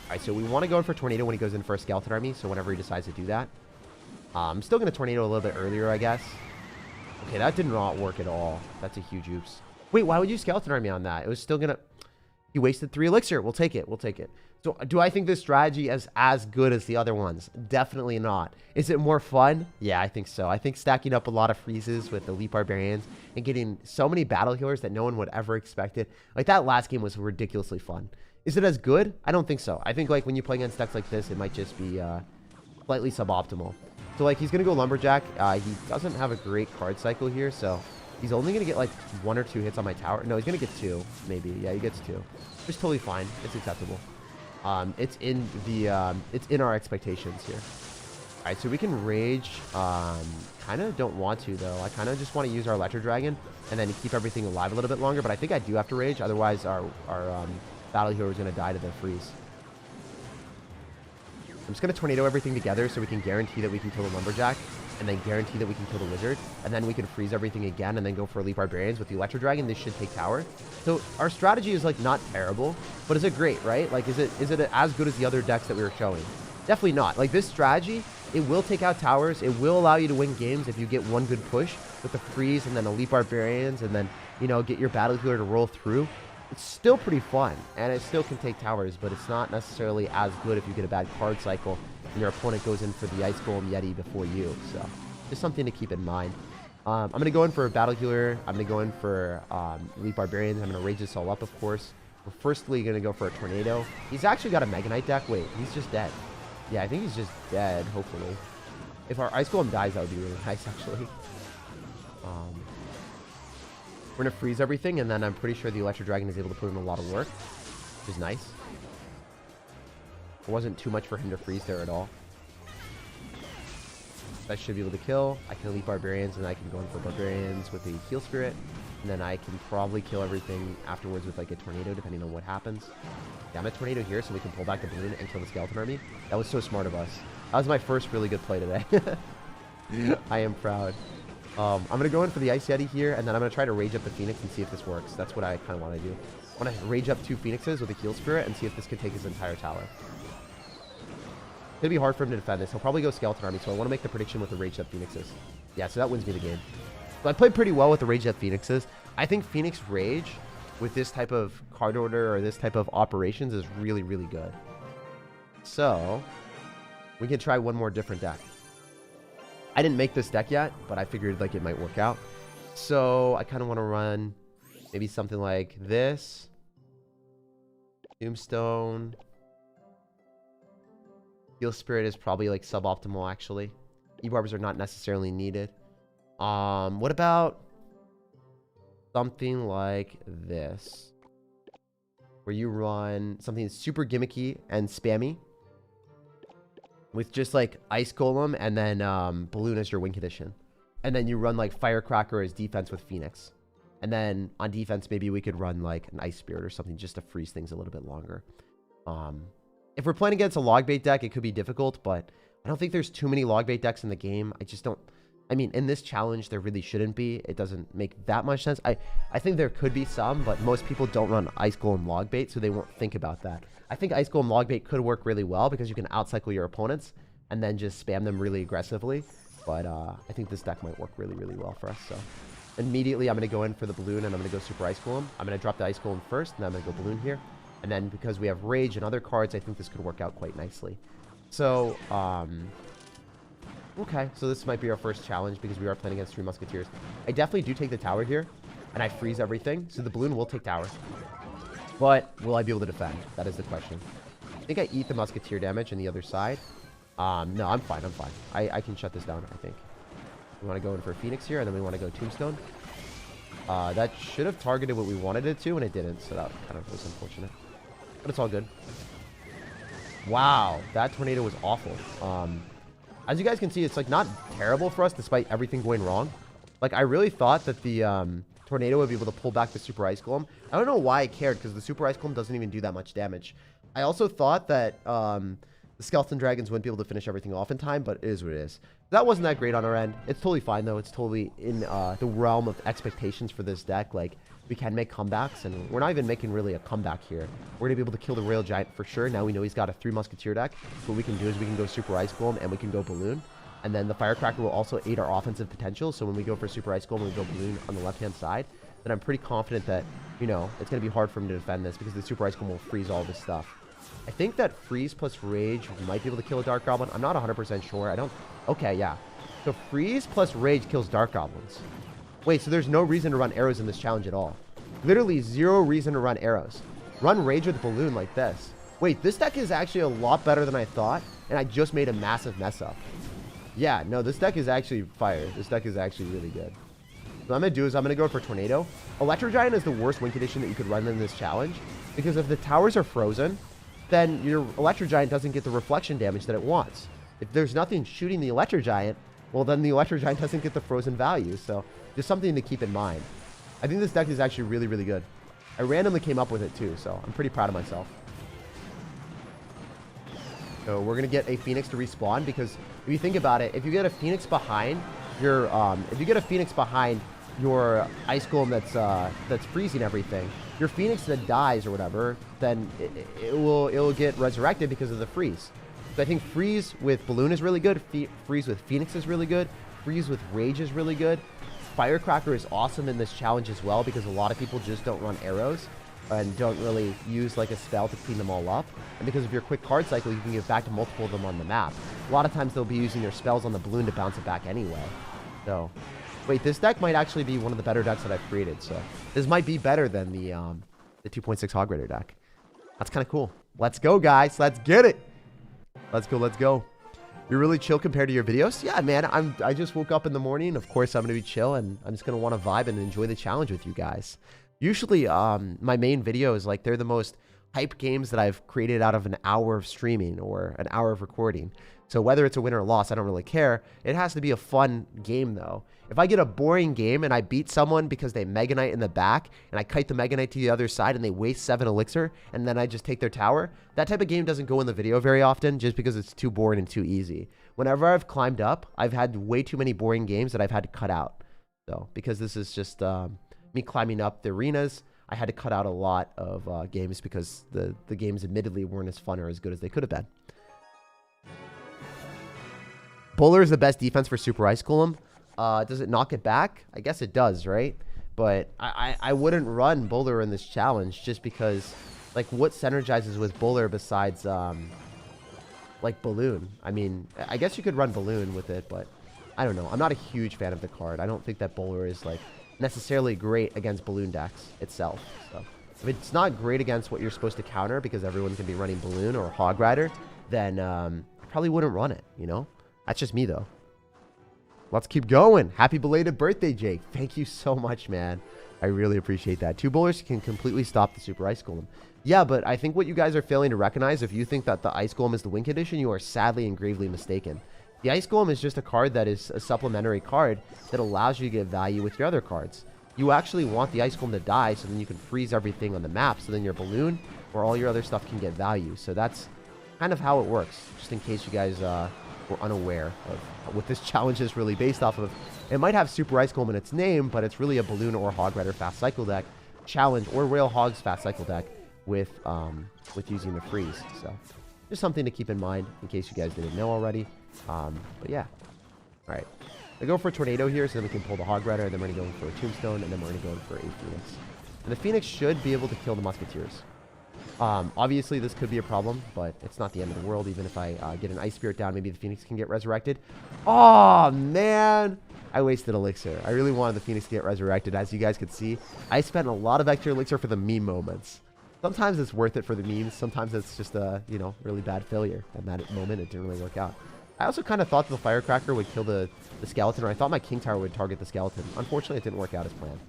Alright, so we want to go in for Tornado when he goes in for a Skeleton Army, so whenever he decides to do that. I'm still going to Tornado a little bit earlier, I guess. Okay, that did not work at all. That's a huge oops. Wait, why would you Skeleton Army on that? It was still going to... He wasted 3 Elixir. We'll take it. We'll take it. So do I think this strategy is as good as the other ones? Definitely not. Is it more fun? Yeah, I think so. I think stacking up a lot of freezes with Elite Barbarians and getting so many Battle Healers that no one would ever expect it. Like that last game was ridiculously fun. Is it as good? I don't think so. I think like when you play against decks like this, it might just be slightly suboptimal. So like he's going to go Lumberjack. He doesn't have a great card cycle here, so he's only going to get like 1 or 2 hits on my tower. No, he's going to get 2, maybe. Yeah, he gets 2. It's totally fine. It's acceptable. It's in our expectations here. All right, so we can Rage. Kind of don't want to, though. I kind of just want to use our Electro Dragon and then keep everything alive a little bit longer, but I think I do have to Rage. Otherwise, our Battle Hero is going to die to the freeze. I'm just going to Tornado everything together so we can guarantee that we can kill the Lumberjack and then guarantee that we can kill the Wizard. And then we can freeze everything again and then go for Elite Barbarians. With the Electro Dragon, this should take tower. So our strategy is like not terrible, but is it great, right? Like, is it as good as the other decks that we were showing? Definitely not. Like this strategy, it will take out towers. It will allow you to win games if you get one good push with the freeze and then Elite Barbarians and then, you know, get your Battle Healer to roll through. It's still pretty fun, and it still can take towers, but it's not necessarily as good if you get a bad card cycle and your opponent goes in for the Ice Golem Yeti before you. So just something to keep in mind. I'm going to go in for a Battle Healer. I'm going to go in for Elite Barbarians. I'm going to Rage this all up, of course. We're firstly going to go for a Tornado. He's actually got a Mega Knight deck. Wait, he's just dead. Yeah, I think he's just dead, hopefully. If our Ice Golem dies, that would be really nice, actually. We're going to freeze everything, and then I'm pretty sure the Electro Dragon is able to put in a lot of work, which is nice. It wasn't too much for him to freeze there at all. I should be able to kill. I can Elite Barbarians, and I can go in for Barbarians with a Heal Spirit, and then I can probably kill everything afterwards with like a Tornado, depending on what happens. Yeah, I'm a Tornado here, so we can pull back the balloon and kill the Skeleton Army. That was so smart of us. That was my first really good play today. I am proud. I'm going to go in for the Ice Yeti here, and then I'm going to try to Rage up the Phoenix and see if this works. That's what I kind of want to do. I want to Rage up 2 Phoenixes with a Heal Spirit and see if this can take his entire tower. It's going to be hard for him to defend this. He'll probably go Skeleton Army, so I want to make the prediction with the Rage up Phoenixes. Yeah, so that wins me the game. So I played pretty well with the Rage up Phoenixes. I think Phoenix Rage with this type of card order or this type of operations is really, really good. So we can try one more different deck. I didn't make this deck yet, but I figured like it might work out. So I kind of want to run maybe something like this. Tombstone. Heal Spirit is probably like suboptimal actually. E-barbers are not necessarily needed. What about something like this? Where you run something super gimmicky and spammy. With just like Ice Golem and then Balloon as your win condition. And then you run like Firecracker as defense with Phoenix. And then on defense, maybe we could run like an Ice Spirit or something just to freeze things a little bit longer. If we're playing against a log bait deck, it could be difficult, but I don't think there's too many log bait decks in the game. I just don't... I mean, in this challenge, there really shouldn't be. It doesn't make that much sense. I think there could be some, but most people don't run Ice Golem log bait, so they won't think about that. I think Ice Golem log bait could work really well because you can outcycle your opponents and then just spam them really aggressively. But I think this deck might work really, really well for us. So immediately, I'm going to go in for the Balloon, and I'm going to go Super Ice Golem. I'm going to drop the Ice Golem first, and then I'm going to go Balloon here. And then because we have Rage and other cards, I think this could work out quite nicely. So, okay, so this might be our first challenge because we are playing against 3 Musketeers. I definitely do take the tower here, and I freeze everything. So the Balloon will take tower. But will I be able to defend? That is the question. I think I eat the Musketeer damage on the other side. No, I'm fine. I'm fine. I can shut this down, I think. We want to go in for Phoenix here, and then we want to go Tombstone. That should have targeted what we wanted it to, and it didn't. So that kind of was unfortunate. But it's all good. Wow, that tornado was awful. As you guys can see, it's like not terrible for us despite everything going wrong. Like I really thought that the tornado would be able to pull back the Super Ice Golem. I don't know why I cared because the Super Ice Golem doesn't even do that much damage. I also thought that the Skeleton Dragons wouldn't be able to finish everything off in time, but it is what it is. That wasn't that great on our end. It's totally fine though. It's totally in the realm of expectations for this deck. Like we can make comebacks, and we're not even making really a comeback here. We're gonna be able to kill the Royal Giant for sure. Now we know he's got a 3 Musketeer deck. So what we can do is we can go Super Ice Golem and we can go Balloon. And then the Firecracker will also aid our offensive potential. So when we go for Super Ice Golem and we go Balloon on the left-hand side, then I'm pretty confident that, you know, it's going to be hard for him to defend this because the Super Ice Golem will freeze all this stuff. I think that Freeze plus Rage might be able to kill a Dark Goblin. I'm not 100% sure. I don't... Okay, yeah. So Freeze plus Rage kills Dark Goblins. Wait, so there's no reason to run arrows in this challenge at all. Literally zero reason to run arrows. Run Rage with Balloon like this. Wait, this deck is actually a lot better than I thought, and I just made a massive mess up. Yeah, no, this deck is actually fire. This deck is actually really good. So what I'm going to do is I'm going to go for Tornado. Electro Giant is the worst win condition that you could run in this challenge, because if the towers are frozen, then your Electro Giant doesn't get the reflection damage that it wants. If there's nothing shooting the Electro Giant, well, then the Electro Giant doesn't get the frozen value. So just something to keep in mind. I think this deck is actually really, really good. I randomly came up with it too, so I'm pretty proud of myself. So we're going to get a Phoenix to respawn, because if you think about it, if you get a Phoenix behind your Ice Golem that's freezing everything, your Phoenix that dies or whatever, then it will get resurrected because of the freeze. So I think Freeze with Balloon is really good. Freeze with Phoenix is really good. Freeze with Rage is really good. Firecracker is awesome in this challenge as well, because a lot of people just don't run arrows and don't really use like a spell to clean them all up. And because of your quick card cycle, you can get back to multiple of them on the map. A lot of times they'll be using their spells on the Balloon to bounce it back anyway. So, wait, this deck might actually be one of the better decks that I've created. So this might be better than the 2.6 Hog Raider deck. That's kind of cool. Let's go, guys. Let's get it. Let's go. Let's go. You're really chill compared to your videos? Yeah, man. I just woke up in the morning. Of course, I'm going to be chill, and I'm just going to want to vibe and enjoy the challenge with you guys. Usually, my main videos, like, they're the most hype games that I've created out of an hour of streaming or an hour of recording. So whether it's a win or a loss, I don't really care. It has to be a fun game, though. If I get a boring game and I beat someone because they Mega Knight in the back, and I kite the Mega Knight to the other side and they waste 7 Elixir, and then I just take their tower, that type of game doesn't go in the video very often just because it's too boring and too easy. Whenever I've climbed up, I've had way too many boring games that I've had to cut out. So, because this is just me climbing up the arenas, I had to cut out a lot of games because the games admittedly weren't as fun or as good as they could have been. Bowler is the best defense for Super Ice Golem. Does it knock it back? I guess it does, right? But I wouldn't run Bowler in this challenge just because, like, what synergizes with Bowler besides, like, Balloon? I mean, I guess you could run Balloon with it, but I don't know. I'm not a huge fan of the card. I don't think that bowler is like necessarily great against balloon decks itself. So if it's not great against what you're supposed to counter because everyone's gonna be running balloon or hog rider, then I probably wouldn't run it. You know, that's just me though. Let's keep going. Happy belated birthday, Jake. Thank you so much, man. I really appreciate that. 2 bowlers can completely stop the Super Ice Golem. Yeah, but I think what you guys are failing to recognize, if you think that the Ice Golem is the win condition, you are sadly and gravely mistaken. The Ice Golem is just a card that is a supplementary card that allows you to get value with your other cards. You actually want the Ice Golem to die so then you can freeze everything on the map, so then your balloon or all your other stuff can get value. So that's kind of how it works, just in case you guys were unaware of what this challenge is really based off of. It might have Super Ice Golem in its name, but it's really a balloon or hog rider fast cycle deck challenge, or Royale Hogs fast cycle deck with using the freeze. So just something to keep in mind in case you guys didn't know already. But yeah. All right. I go for a tornado here, so then we can pull the hog rider, and then we're going to go in for a tombstone, and then we're going to go in for a phoenix. And the phoenix should be able to kill the musketeers. Obviously, this could be a problem, but it's not the end of the world. Even if I get an ice spirit down, maybe the phoenix can get resurrected. Oh, man. I wasted elixir. I really wanted the phoenix to get resurrected. As you guys could see, I spent a lot of extra elixir for the meme moments. Sometimes it's worth it for the memes. Sometimes it's just a, you know, really bad failure. At that moment, it didn't really work out. I also kind of thought the firecracker would kill the skeleton, or I thought my king tower would target the skeleton. Unfortunately, it didn't work out as planned.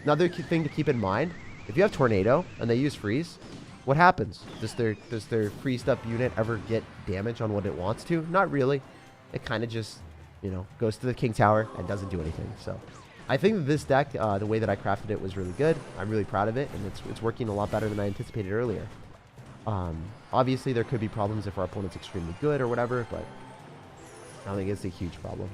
Another thing to keep in mind, if you have tornado and they use freeze, what happens? Does their freezed up unit ever get damage on what it wants to? Not really. It kind of just, you know, goes to the king tower and doesn't do anything. So I think that this deck, the way that I crafted it was really good. I'm really proud of it, and it's working a lot better than I anticipated earlier. Obviously, there could be problems if our opponent's extremely good or whatever, but I don't think it's a huge problem.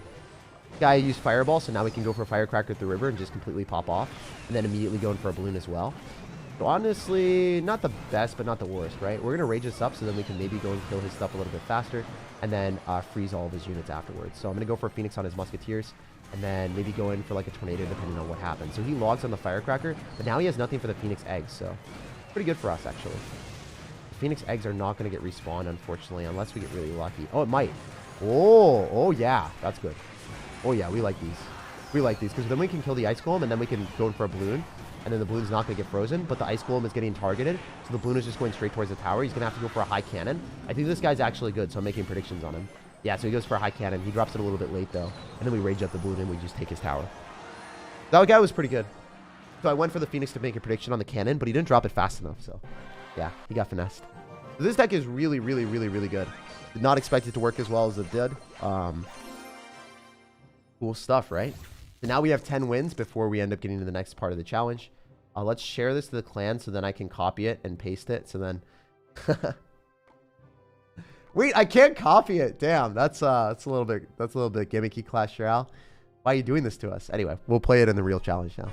Guy used fireball, so now we can go for a firecracker at the river and just completely pop off, and then immediately go in for a balloon as well. So honestly, not the best, but not the worst, right? We're going to rage this up so then we can maybe go and kill his stuff a little bit faster, and then freeze all of his units afterwards. So I'm going to go for a phoenix on his musketeers, and then maybe go in for like a tornado depending on what happens. So he logs on the firecracker, but now he has nothing for the phoenix eggs, so pretty good for us actually. The phoenix eggs are not going to get respawned, unfortunately, unless we get really lucky. Oh, it might. Oh yeah, that's good. Oh yeah, we like these. We like these because then we can kill the ice golem, and then we can go in for a balloon, and then the balloon's not going to get frozen, but the ice golem is getting targeted, so the balloon is just going straight towards the tower. He's going to have to go for a high cannon. I think this guy's actually good, so I'm making predictions on him. Yeah, so he goes for a high cannon. He drops it a little bit late, though, and then we rage up the balloon, and we just take his tower. That guy was pretty good. So I went for the phoenix to make a prediction on the cannon, but he didn't drop it fast enough, so yeah, he got finessed. So this deck is really, really, really, really good. Did not expect it to work as well as it did. Cool stuff, right? So now we have 10 wins before we end up getting to the next part of the challenge. Let's share this to the clan so then I can copy it and paste it. So then, wait, I can't copy it. Damn, that's a little bit gimmicky, Clash Royale. Why are you doing this to us? Anyway, we'll play it in the real challenge now.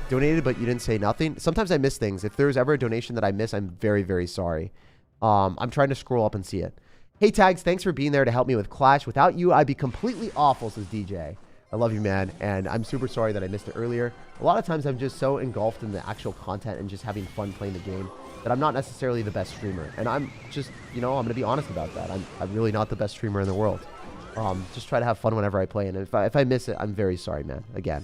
Donated, but you didn't say nothing. Sometimes I miss things. If there's ever a donation that I miss, I'm very, very sorry. I'm trying to scroll up and see it. Hey, Tags, thanks for being there to help me with Clash. Without you, I'd be completely awful, says DJ. I love you, man, and I'm super sorry that I missed it earlier. A lot of times I'm just so engulfed in the actual content and just having fun playing the game that I'm not necessarily the best streamer. And I'm just, you know, I'm going to be honest about that. I'm really not the best streamer in the world. Just try to have fun whenever I play, and if I miss it, I'm very sorry, man. Again,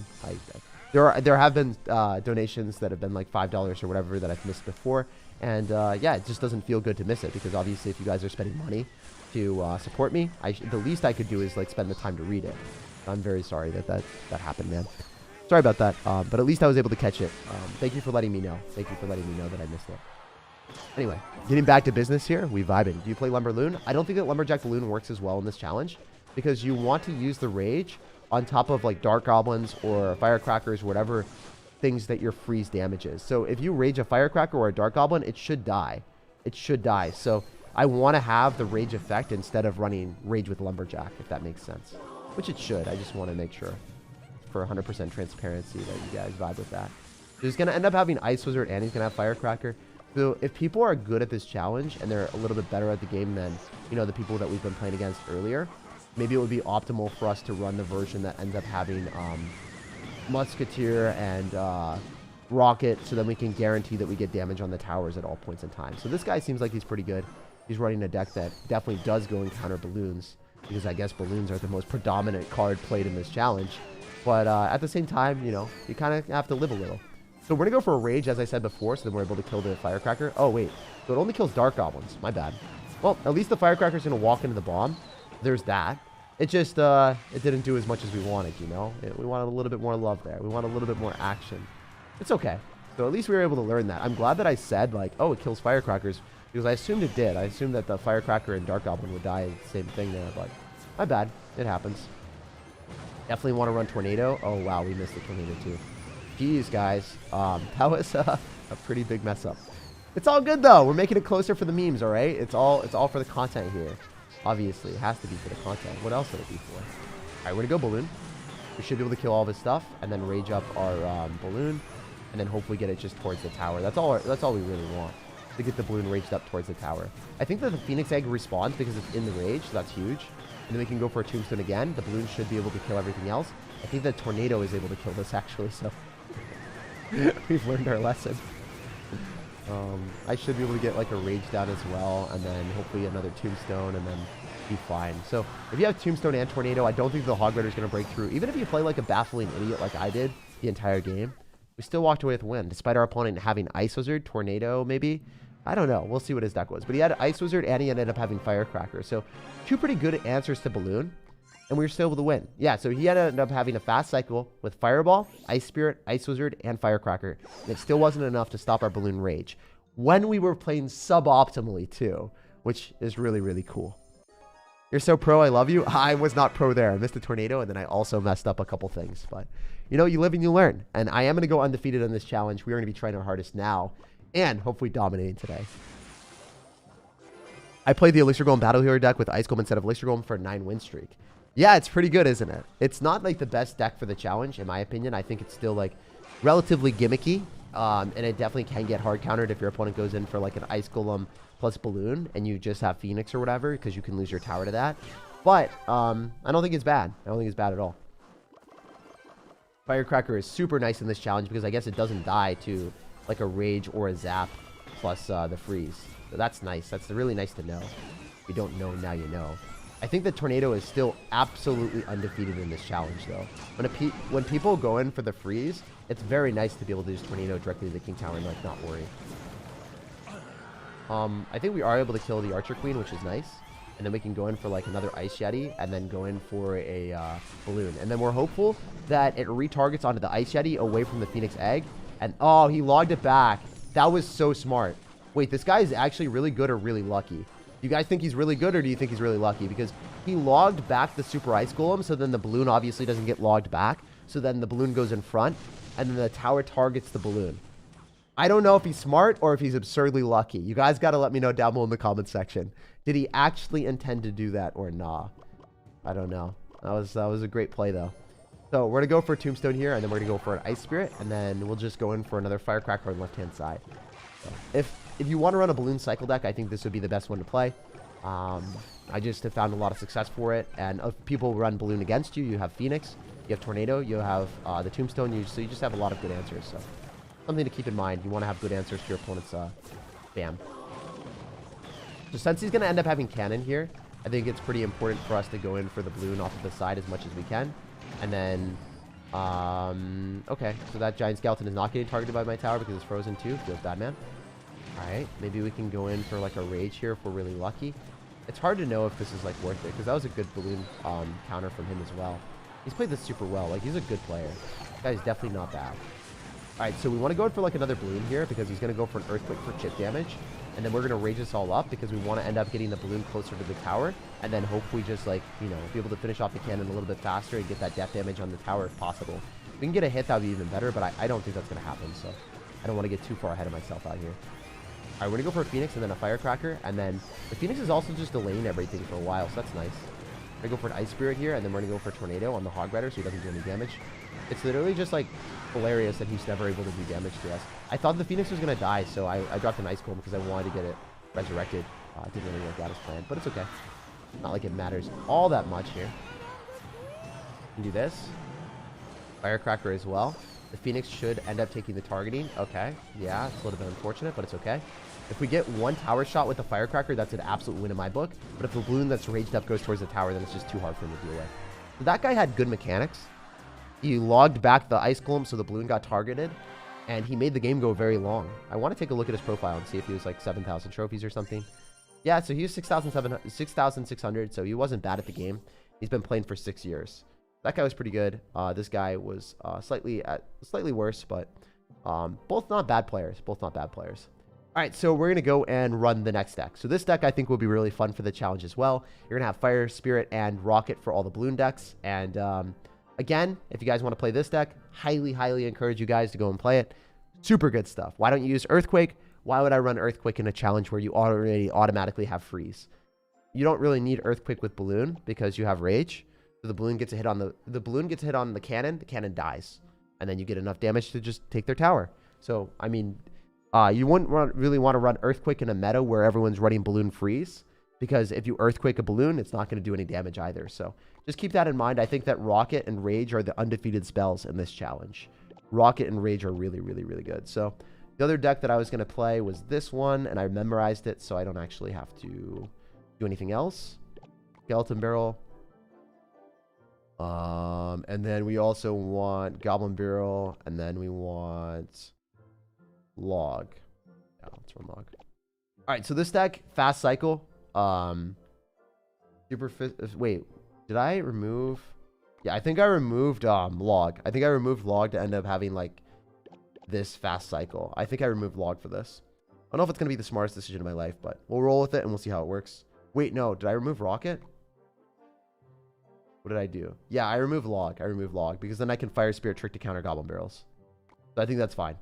there have been donations that have been like $5 or whatever that I've missed before. And yeah, it just doesn't feel good to miss it, because obviously if you guys are spending money to support me, the least I could do is like spend the time to read it. I'm very sorry that happened, man. Sorry about that, but at least I was able to catch it. Thank you for letting me know. Thank you for letting me know that I missed it. Anyway, getting back to business here, we vibing. Do you play Lumberloon? I don't think that Lumberjack Balloon works as well in this challenge, because you want to use the rage on top of like Dark Goblins or Firecrackers, whatever things that your freeze damages. So if you rage a Firecracker or a Dark Goblin, it should die. It should die. So I want to have the rage effect instead of running rage with Lumberjack, if that makes sense. Which it should. I just want to make sure for 100% transparency that you guys vibe with that. So he's going to end up having Ice Wizard and he's going to have Firecracker. So if people are good at this challenge and they're a little bit better at the game than, you know, the people that we've been playing against earlier, maybe it would be optimal for us to run the version that ends up having Musketeer and Rocket, so then we can guarantee that we get damage on the towers at all points in time. So this guy seems like he's pretty good. He's running a deck that definitely does go and counter balloons. because I guess balloons are the most predominant card played in this challenge. But at the same time, you know, you kind of have to live a little. So we're going to go for a rage, as I said before, so then we're able to kill the firecracker. Oh, wait. So it only kills dark goblins. My bad. Well, at least the firecracker's going to walk into the bomb. There's that. It just, it didn't do as much as we wanted, you know? We wanted a little bit more love there. We wanted a little bit more action. It's okay. So at least we were able to learn that. I'm glad that I said, like, oh, it kills firecrackers, because I assumed it did. I assumed that the firecracker and dark goblin would die the same thing there, but my bad. It happens. Definitely want to run tornado. Oh, wow, we missed the tornado too. Jeez, guys. That was a pretty big mess up. It's all good, though. We're making it closer for the memes, all right? It's all for the content here. Obviously, it has to be for the content. What else would it be for? All right, we're going to go balloon. We should be able to kill all this stuff and then rage up our balloon and then hopefully get it just towards the tower. That's all we really want, to get the balloon raged up towards the tower. I think that the Phoenix Egg respawns because it's in the rage, so that's huge. And then we can go for a tombstone again. The balloon should be able to kill everything else. I think the tornado is able to kill this, actually, so we've learned our lesson. I should be able to get like a rage down as well, and then hopefully another tombstone, and then be fine. So if you have tombstone and tornado, I don't think the hog rider is going to break through. Even if you play like a baffling idiot like I did the entire game, we still walked away with a win, despite our opponent having ice wizard, tornado, maybe. I don't know. We'll see what his deck was. But he had ice wizard and he ended up having firecracker. So two pretty good answers to balloon, and we were still able to win. Yeah, so he ended up having a fast cycle with fireball, ice spirit, ice wizard, and firecracker. And it still wasn't enough to stop our balloon rage when we were playing suboptimally too, which is really, really cool. You're so pro. I love you. I was not pro there. I missed a tornado, and then I also messed up a couple things. But, you know, you live and you learn. And I am going to go undefeated in this challenge. We are going to be trying our hardest now and hopefully dominating today. I played the Elixir Golem Battle Healer deck with Ice Golem instead of Elixir Golem for a 9-win streak. Yeah, it's pretty good, isn't it? It's not like the best deck for the challenge, in my opinion. I think it's still like relatively gimmicky. And it definitely can get hard countered if your opponent goes in for like an Ice Golem plus Balloon and you just have Phoenix or whatever, because you can lose your tower to that. But I don't think it's bad. I don't think it's bad at all. Firecracker is super nice in this challenge because I guess it doesn't die to like a Rage or a Zap plus the Freeze. So that's nice. That's really nice to know. If you don't know, now you know. I think the Tornado is still absolutely undefeated in this challenge, though. When people go in for the Freeze, it's very nice to be able to use Tornado directly to the King Tower and like not worry. I think we are able to kill the Archer Queen, which is nice. And then we can go in for like another Ice Yeti and then go in for a Balloon. And then we're hopeful that it retargets onto the Ice Yeti away from the Phoenix Egg. And oh, he logged it back. That was so smart. Wait, this guy is actually really good or really lucky? You guys think he's really good or do you think he's really lucky? Because he logged back the Super Ice Golem, so then the Balloon obviously doesn't get logged back. So then the Balloon goes in front, and then the tower targets the Balloon. I don't know if he's smart or if he's absurdly lucky. You guys got to let me know down below in the comment section. Did he actually intend to do that or nah? I don't know. That was a great play, though. So we're going to go for a Tombstone here, and then we're going to go for an Ice Spirit, and then we'll just go in for another Firecracker on the left-hand side. So if you want to run a Balloon Cycle deck, I think this would be the best one to play. I just have found a lot of success for it, and if people run Balloon against you, you have Phoenix, you have Tornado, you have the Tombstone, so you just have a lot of good answers. So something to keep in mind. You want to have good answers to your opponent's spam. So since he's going to end up having Cannon here, I think it's pretty important for us to go in for the Balloon off of the side as much as we can. And then, okay, so that Giant Skeleton is not getting targeted by my tower because it's frozen too. Feels bad, man. Alright, maybe we can go in for like a Rage here if we're really lucky. It's hard to know if this is like worth it because that was a good Balloon counter from him as well. He's played this super well. Like, he's a good player. This guy's definitely not bad. Alright, so we want to go in for like another Balloon here because he's going to go for an Earthquake for chip damage. And then we're going to rage this all up because we want to end up getting the Balloon closer to the tower. And then hopefully just like, you know, be able to finish off the cannon a little bit faster and get that death damage on the tower if possible. If we can get a hit, that would be even better, but I don't think that's going to happen. So I don't want to get too far ahead of myself out here. Alright, we're going to go for a Phoenix and then a Firecracker. And then the Phoenix is also just delaying everything for a while, so that's nice. We're going to go for an Ice Spirit here, and then we're going to go for a Tornado on the Hog Rider so he doesn't do any damage. It's literally just like hilarious that he's never able to do damage to us. I thought the Phoenix was going to die, so I dropped an Ice Golem because I wanted to get it resurrected. It didn't really work out as planned, but it's okay. Not like it matters all that much here. We can do this. Firecracker as well. The Phoenix should end up taking the targeting. Okay. Yeah, it's a little bit unfortunate, but it's okay. If we get one tower shot with the Firecracker, that's an absolute win in my book. But if the balloon that's raged up goes towards the tower, then it's just too hard for him to deal with. So that guy had good mechanics. He logged back the Ice Golem so the balloon got targeted. And he made the game go very long. I want to take a look at his profile and see if he was like 7,000 trophies or something. Yeah, so he was 6,600, so he wasn't bad at the game. He's been playing for 6 years. That guy was pretty good. This guy was slightly worse, but both not bad players. Both not bad players. All right, so we're going to go and run the next deck. So this deck I think will be really fun for the challenge as well. You're going to have Fire, Spirit, and Rocket for all the balloon decks. And again, if you guys want to play this deck, highly encourage you guys to go and play it. Super good stuff. Why don't you use Earthquake? Why would I run Earthquake in a challenge where you already automatically have Freeze? You don't really need Earthquake with Balloon because you have Rage. So the balloon gets a hit on the cannon dies, and then you get enough damage to just take their tower. So I mean, you wouldn't really want to run Earthquake in a meta where everyone's running Balloon Freeze, because if you Earthquake a balloon, it's not going to do any damage either. So just keep that in mind. I think that Rocket and Rage are the undefeated spells in this challenge. Rocket and Rage are really good. So the other deck that I was going to play was this one, and I memorized it, so I don't actually have to do anything else. Skeleton Barrel. And then we also want Goblin Barrel, and then we want Log. Yeah, let's run Log. All right, so this deck, Fast Cycle. Wait, did I remove? Yeah, I think I removed Log. I think I removed Log to end up having like this Fast Cycle. I think I removed Log for this. I don't know if it's gonna be the smartest decision of my life, but we'll roll with it and we'll see how it works. Wait, no, did I remove Rocket? What did I do? Yeah, I removed Log. I removed Log because then I can Fire Spirit Trick to counter Goblin Barrels. So I think that's fine.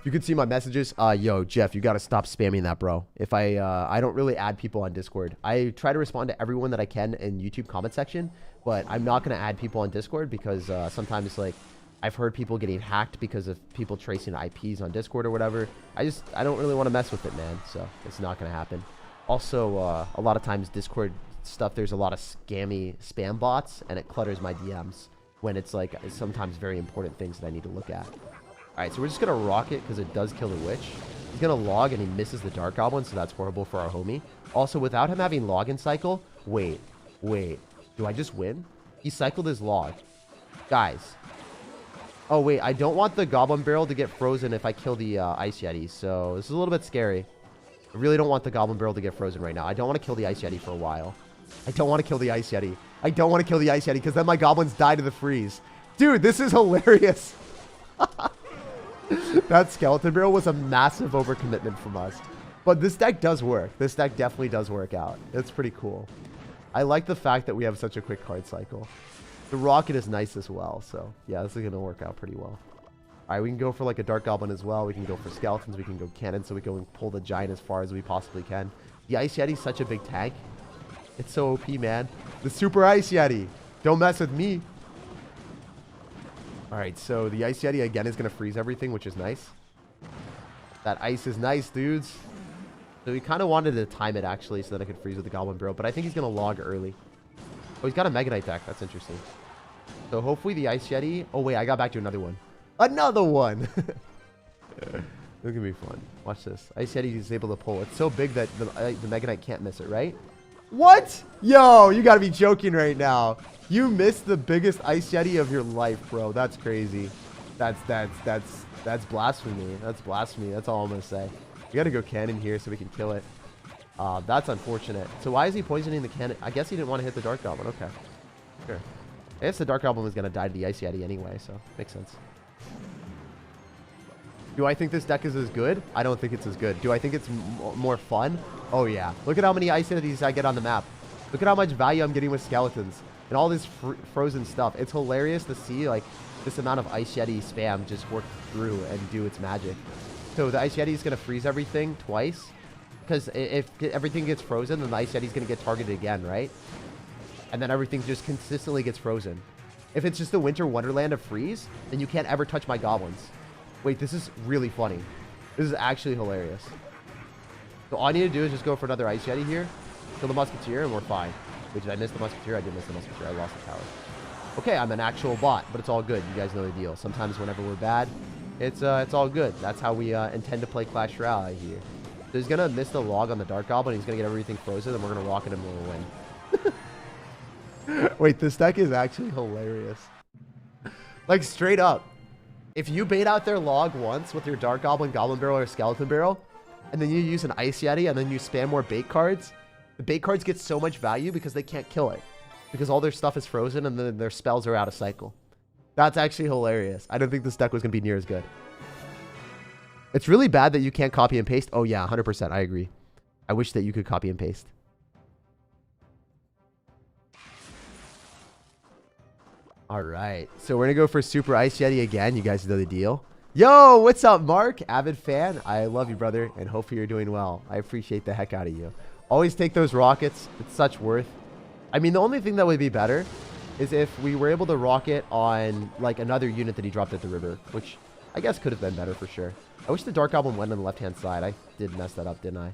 You can see my messages. Yo, Jeff, you got to stop spamming that, bro. If I don't really add people on Discord. I try to respond to everyone that I can in YouTube comment section, but I'm not going to add people on Discord because sometimes like I've heard people getting hacked because of people tracing IPs on Discord or whatever. I don't really want to mess with it, man. So it's not going to happen. Also, a lot of times Discord stuff, there's a lot of scammy spam bots, and it clutters my DMs when it's like sometimes very important things that I need to look at. All right, so we're just going to rock it because it does kill the witch. He's going to log and he misses the Dark Goblin, so that's horrible for our homie. Also, without him having log and cycle, wait. Do I just win? He cycled his log. Guys. Oh, wait, I don't want the Goblin Barrel to get frozen if I kill the Ice Yeti, so this is a little bit scary. I really don't want the Goblin Barrel to get frozen right now. I don't want to kill the Ice Yeti for a while. I don't want to kill the Ice Yeti. I don't want to kill the Ice Yeti because then my goblins die to the freeze. Dude, this is hilarious. That Skeleton Barrel was a massive overcommitment from us. But this deck does work. This deck definitely does work out. It's pretty cool. I like the fact that we have such a quick card cycle. The Rocket is nice as well. So, yeah, this is going to work out pretty well. All right, we can go for like a Dark Goblin as well. We can go for Skeletons. We can go Cannon so we can pull the Giant as far as we possibly can. The Ice Yeti is such a big tank. It's so OP, man. The Super Ice Yeti. Don't mess with me. All right, so the Ice Yeti, again, is going to freeze everything, which is nice. That ice is nice, dudes. So we kind of wanted to time it, actually, so that I could freeze with the Goblin Barrel. But I think he's going to log early. Oh, he's got a Mega Knight deck. That's interesting. So hopefully the Ice Yeti... Oh, wait, I got back to another one. Another one! Look at me fun. Watch this. Ice Yeti is able to pull. It's so big that the Mega Knight can't miss it, right? What? Yo, you got to be joking right now. You missed the biggest Ice Yeti of your life, bro. That's crazy. That's blasphemy. That's blasphemy. That's all I'm going to say. We got to go Cannon here so we can kill it. That's unfortunate. So why is he poisoning the Cannon? I guess he didn't want to hit the Dark Goblin. Okay. Sure. I guess the Dark Goblin was going to die to the Ice Yeti anyway, so makes sense. Do I think this deck is as good? I don't think it's as good. Do I think it's more fun? Oh, yeah. Look at how many Ice Yetis I get on the map. Look at how much value I'm getting with Skeletons. And all this frozen stuff. It's hilarious to see, like, this amount of Ice Yeti spam just work through and do its magic. So the Ice Yeti is going to freeze everything twice. Because if everything gets frozen, then the Ice Yeti is going to get targeted again, right? And then everything just consistently gets frozen. If it's just a Winter Wonderland of freeze, then you can't ever touch my goblins. Wait, this is really funny. This is actually hilarious. So all I need to do is just go for another Ice Yeti here. Kill the Musketeer, and we're fine. Wait, did I miss the Musketeer? I did miss the Musketeer. I lost the tower. Okay, I'm an actual bot, but it's all good. You guys know the deal. Sometimes whenever we're bad, it's all good. That's how we intend to play Clash Royale here. So he's going to miss the log on the Dark Goblin. He's going to get everything frozen, and we're going to rocket him and we'll win. Wait, this deck is actually hilarious. Like, straight up. If you bait out their log once with your Dark Goblin, Goblin Barrel, or Skeleton Barrel, and then you use an Ice Yeti, and then you spam more bait cards, the bait cards get so much value because they can't kill it. Because all their stuff is frozen, and then their spells are out of cycle. That's actually hilarious. I didn't think this deck was going to be near as good. It's really bad that you can't copy and paste. Oh, yeah, 100%. I agree. I wish that you could copy and paste. All right. So we're going to go for Super Ice Yeti again. You guys know the deal. Yo, what's up, Mark? Avid fan. I love you, brother, and hopefully you're doing well. I appreciate the heck out of you. Always take those rockets. It's such worth. I mean, the only thing that would be better is if we were able to rocket on, like, another unit that he dropped at the river, which I guess could have been better for sure. I wish the Dark Goblin went on the left-hand side. I did mess that up, didn't I?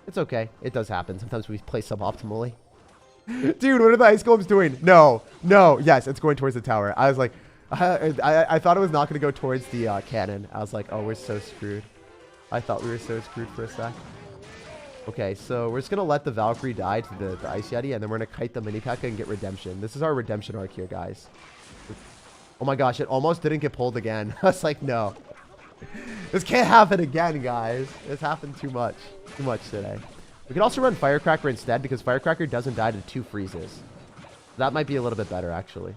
It's okay. It does happen. Sometimes we play suboptimally. Dude, what are the Ice Golems doing? No. No. Yes, it's going towards the tower. I was like, I thought it was not going to go towards the cannon. I was like, oh, we're so screwed. I thought we were so screwed for a sec. Okay, so we're just going to let the Valkyrie die to the Ice Yeti, and then we're going to kite the Mini P.E.K.K.A. and get redemption. This is our redemption arc here, guys. Oh my gosh, it almost didn't get pulled again. I was like, no. This can't happen again, guys. This happened too much. Too much today. We could also run Firecracker instead, because Firecracker doesn't die to 2 freezes. That might be a little bit better, actually.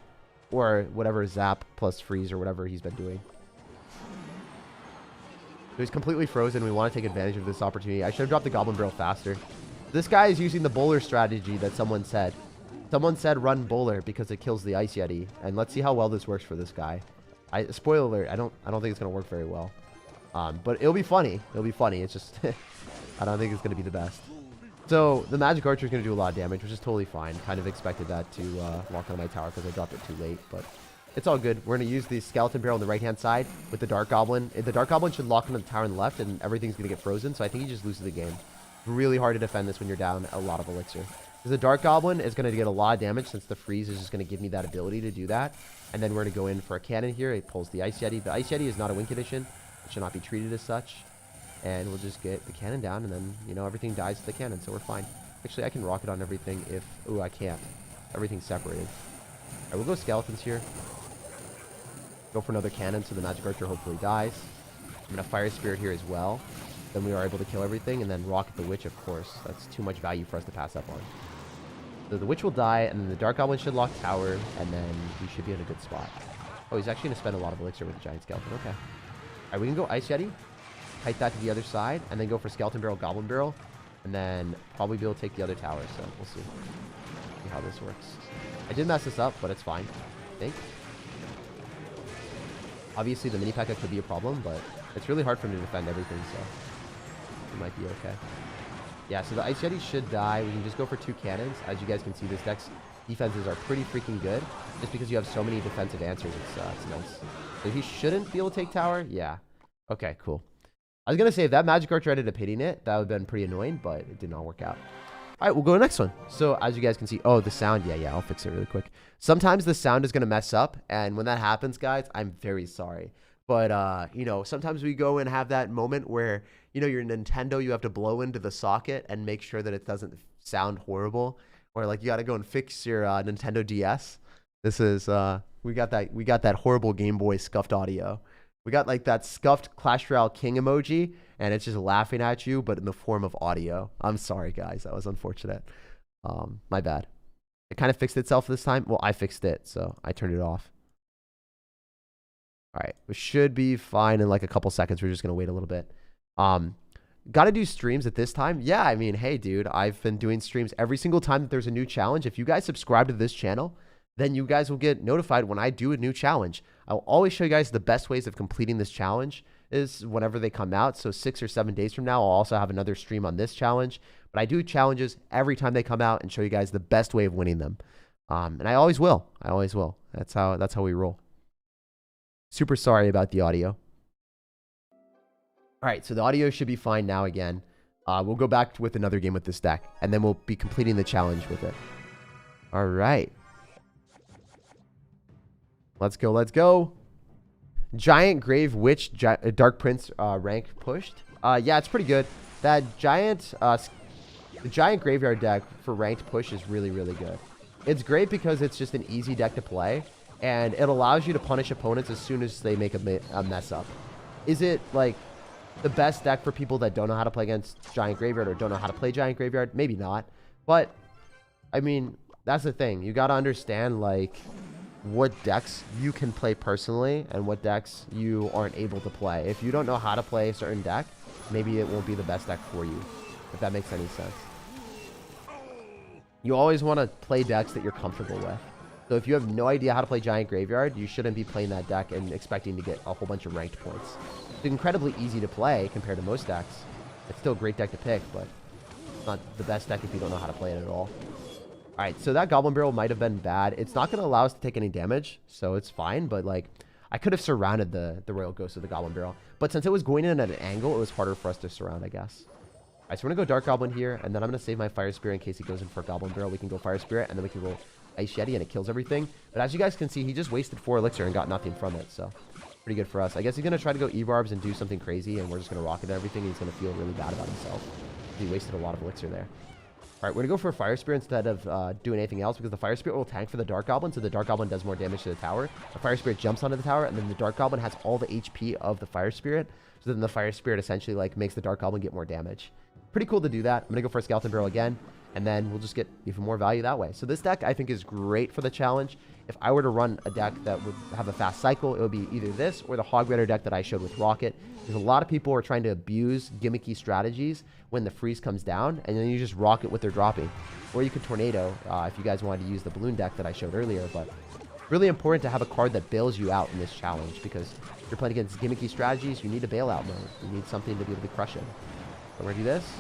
Or whatever, Zap plus Freeze or whatever he's been doing. So he's completely frozen. We want to take advantage of this opportunity. I should have dropped the Goblin Barrel faster. This guy is using the bowler strategy that someone said. Someone said run bowler because it kills the Ice Yeti. And let's see how well this works for this guy. Spoiler alert, I don't think it's going to work very well. But it'll be funny. It'll be funny. It's just, I don't think it's going to be the best. So the Magic Archer is going to do a lot of damage, which is totally fine. Kind of expected that to walk on my tower because I dropped it too late. But it's all good. We're going to use the Skeleton Barrel on the right-hand side with the Dark Goblin. The Dark Goblin should lock onto the tower on the left, and everything's going to get frozen. So I think he just loses the game. It's really hard to defend this when you're down a lot of Elixir. Because the Dark Goblin is going to get a lot of damage since the freeze is just going to give me that ability to do that. And then we're going to go in for a cannon here. It pulls the Ice Yeti. The Ice Yeti is not a win condition. It should not be treated as such. And we'll just get the cannon down, and then, you know, everything dies to the cannon, so we're fine. Actually, I can rocket on everything if... Ooh, I can't. Everything's separated. All right, we'll go Skeletons here. Go for another cannon, so the Magic Archer hopefully dies. I'm going to Fire Spirit here as well. Then we are able to kill everything, and then rocket the Witch, of course. That's too much value for us to pass up on. So the Witch will die, and then the Dark Goblin should lock tower, and then we should be in a good spot. Oh, he's actually going to spend a lot of Elixir with the Giant Skeleton. Okay. All right, we can go Ice Yeti. Kite that to the other side, and then go for Skeleton Barrel, Goblin Barrel, and then probably be able to take the other tower, so we'll see how this works. I did mess this up, but it's fine, I think. Obviously, the Mini P.E.K.K.A. could be a problem, but it's really hard for me to defend everything, so it might be okay. Yeah, so the Ice Yeti should die. We can just go for 2 cannons. As you guys can see, this deck's defenses are pretty freaking good, just because you have so many defensive answers. It's nice. So he shouldn't be able to take tower? Yeah. Okay, cool. I was going to say, if that Magic Archer ended up hitting it, that would have been pretty annoying, but it did not work out. All right, we'll go to the next one. So as you guys can see, oh, the sound. Yeah, I'll fix it really quick. Sometimes the sound is going to mess up, and when that happens, guys, I'm very sorry. But, you know, sometimes we go and have that moment where, you know, your Nintendo, you have to blow into the socket and make sure that it doesn't sound horrible. Or, like, you got to go and fix your Nintendo DS. This is, we got that horrible Game Boy scuffed audio. We got like that scuffed Clash Royale King emoji, and it's just laughing at you, but in the form of audio. I'm sorry, guys. That was unfortunate. My bad. It kind of fixed itself this time. Well, I fixed it, so I turned it off. All right. We should be fine in like a couple seconds. We're just going to wait a little bit. Got to do streams at this time? Yeah, I mean, hey, dude, I've been doing streams every single time that there's a new challenge. If you guys subscribe to this channel, then you guys will get notified when I do a new challenge. I'll always show you guys the best ways of completing this challenge is whenever they come out. So 6 or 7 days from now, I'll also have another stream on this challenge. But I do challenges every time they come out and show you guys the best way of winning them. And I always will. I always will. That's how we roll. Super sorry about the audio. All right, so the audio should be fine now again. We'll go back with another game with this deck, and then we'll be completing the challenge with it. All right. Let's go. Let's go. Giant Grave Witch Dark Prince rank pushed. Yeah, it's pretty good. That the Giant Graveyard deck for ranked push is really, really good. It's great because it's just an easy deck to play, and it allows you to punish opponents as soon as they make a mess up. Is it, like, the best deck for people that don't know how to play against Giant Graveyard or don't know how to play Giant Graveyard? Maybe not. But, I mean, that's the thing. You got to understand, like, what decks you can play personally and what decks you aren't able to play. If you don't know how to play a certain deck, maybe it won't be the best deck for you, if that makes any sense. You always want to play decks that you're comfortable with. So if you have no idea how to play Giant Graveyard, you shouldn't be playing that deck and expecting to get a whole bunch of ranked points. It's incredibly easy to play compared to most decks. It's still a great deck to pick, but it's not the best deck if you don't know how to play it at all. Alright, so that Goblin Barrel might have been bad. It's not going to allow us to take any damage, so it's fine, but like, I could have surrounded the Royal Ghost with the Goblin Barrel. But since it was going in at an angle, it was harder for us to surround, I guess. Alright, so we're going to go Dark Goblin here, and then I'm going to save my Fire Spirit in case he goes in for a Goblin Barrel. We can go Fire Spirit, and then we can go Ice Yeti, and it kills everything. But as you guys can see, he just wasted 4 Elixir and got nothing from it, so pretty good for us. I guess he's going to try to go E-Barbs and do something crazy, and we're just going to rocket everything, and he's going to feel really bad about himself. He wasted a lot of Elixir there. Alright, we're going to go for a Fire Spirit instead of doing anything else, because the Fire Spirit will tank for the Dark Goblin, so the Dark Goblin does more damage to the tower. The Fire Spirit jumps onto the tower, and then the Dark Goblin has all the HP of the Fire Spirit, so then the Fire Spirit essentially like makes the Dark Goblin get more damage. Pretty cool to do that. I'm going to go for a Skeleton Barrel again, and then we'll just get even more value that way. So this deck, I think, is great for the challenge. If I were to run a deck that would have a fast cycle, it would be either this or the Hog Rider deck that I showed with Rocket. Because a lot of people are trying to abuse gimmicky strategies when the freeze comes down, and then you just rocket what they're dropping. Or you could Tornado if you guys wanted to use the Balloon deck that I showed earlier. But really important to have a card that bails you out in this challenge, because if you're playing against gimmicky strategies, you need a bailout mode. You need something to be able to crush it. So we're going to do this.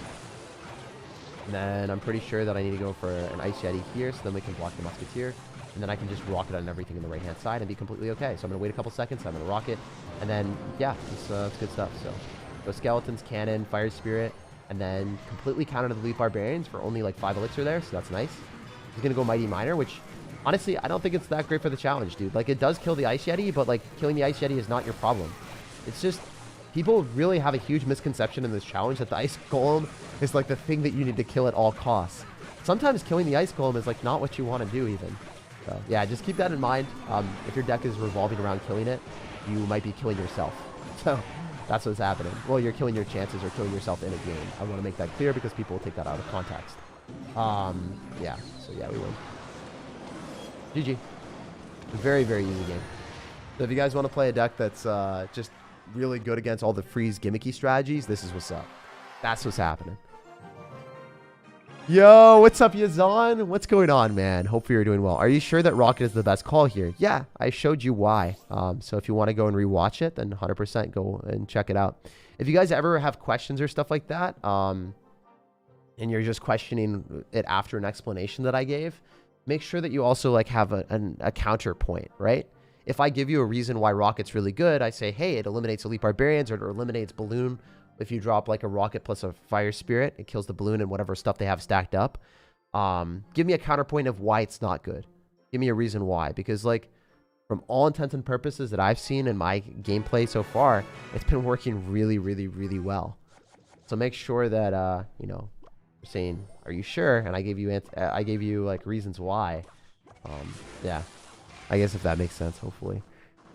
And then I'm pretty sure that I need to go for an Ice Yeti here, so then we can block the Musketeer. And then I can just rocket on everything on the right-hand side and be completely okay. So I'm going to wait a couple seconds, I'm going to rocket, and then, yeah, it's good stuff. So go Skeletons, Cannon, Fire Spirit, and then completely counter the Leaf Barbarians for only like 5 Elixir there, so that's nice. He's going to go Mighty Miner, which, honestly, I don't think it's that great for the challenge, dude. Like, it does kill the Ice Yeti, but, like, killing the Ice Yeti is not your problem. It's just, people really have a huge misconception in this challenge that the Ice Golem is, like, the thing that you need to kill at all costs. Sometimes killing the Ice Golem is, like, not what you want to do, even. So, yeah, just keep that in mind. If your deck is revolving around killing it, you might be killing yourself. So, that's what's happening. Well, you're killing your chances or killing yourself in a game. I want to make that clear because people will take that out of context. Yeah, so yeah, we win. GG. Very, very easy game. So if you guys want to play a deck that's just really good against all the freeze gimmicky strategies, this is what's up. That's what's happening. Yo, what's up, Yazan? What's going on, man? Hopefully you're doing well. Are you sure that Rocket is the best call here? Yeah, I showed you why. So if you want to go and rewatch it, then 100% go and check it out. If you guys ever have questions or stuff like that, and you're just questioning it after an explanation that I gave, make sure that you also like have a counterpoint, right? If I give you a reason why Rocket's really good, I say, hey, it eliminates Elite Barbarians, or it eliminates Balloon. If you drop like a Rocket plus a Fire Spirit, it kills the Balloon and whatever stuff they have stacked up. Give me a counterpoint of why it's not good. Give me a reason why. Because like, from all intents and purposes that I've seen in my gameplay so far, it's been working really, really, really well. So make sure that, you know, you're saying, are you sure? And I gave you like reasons why. Yeah, I guess if that makes sense, hopefully.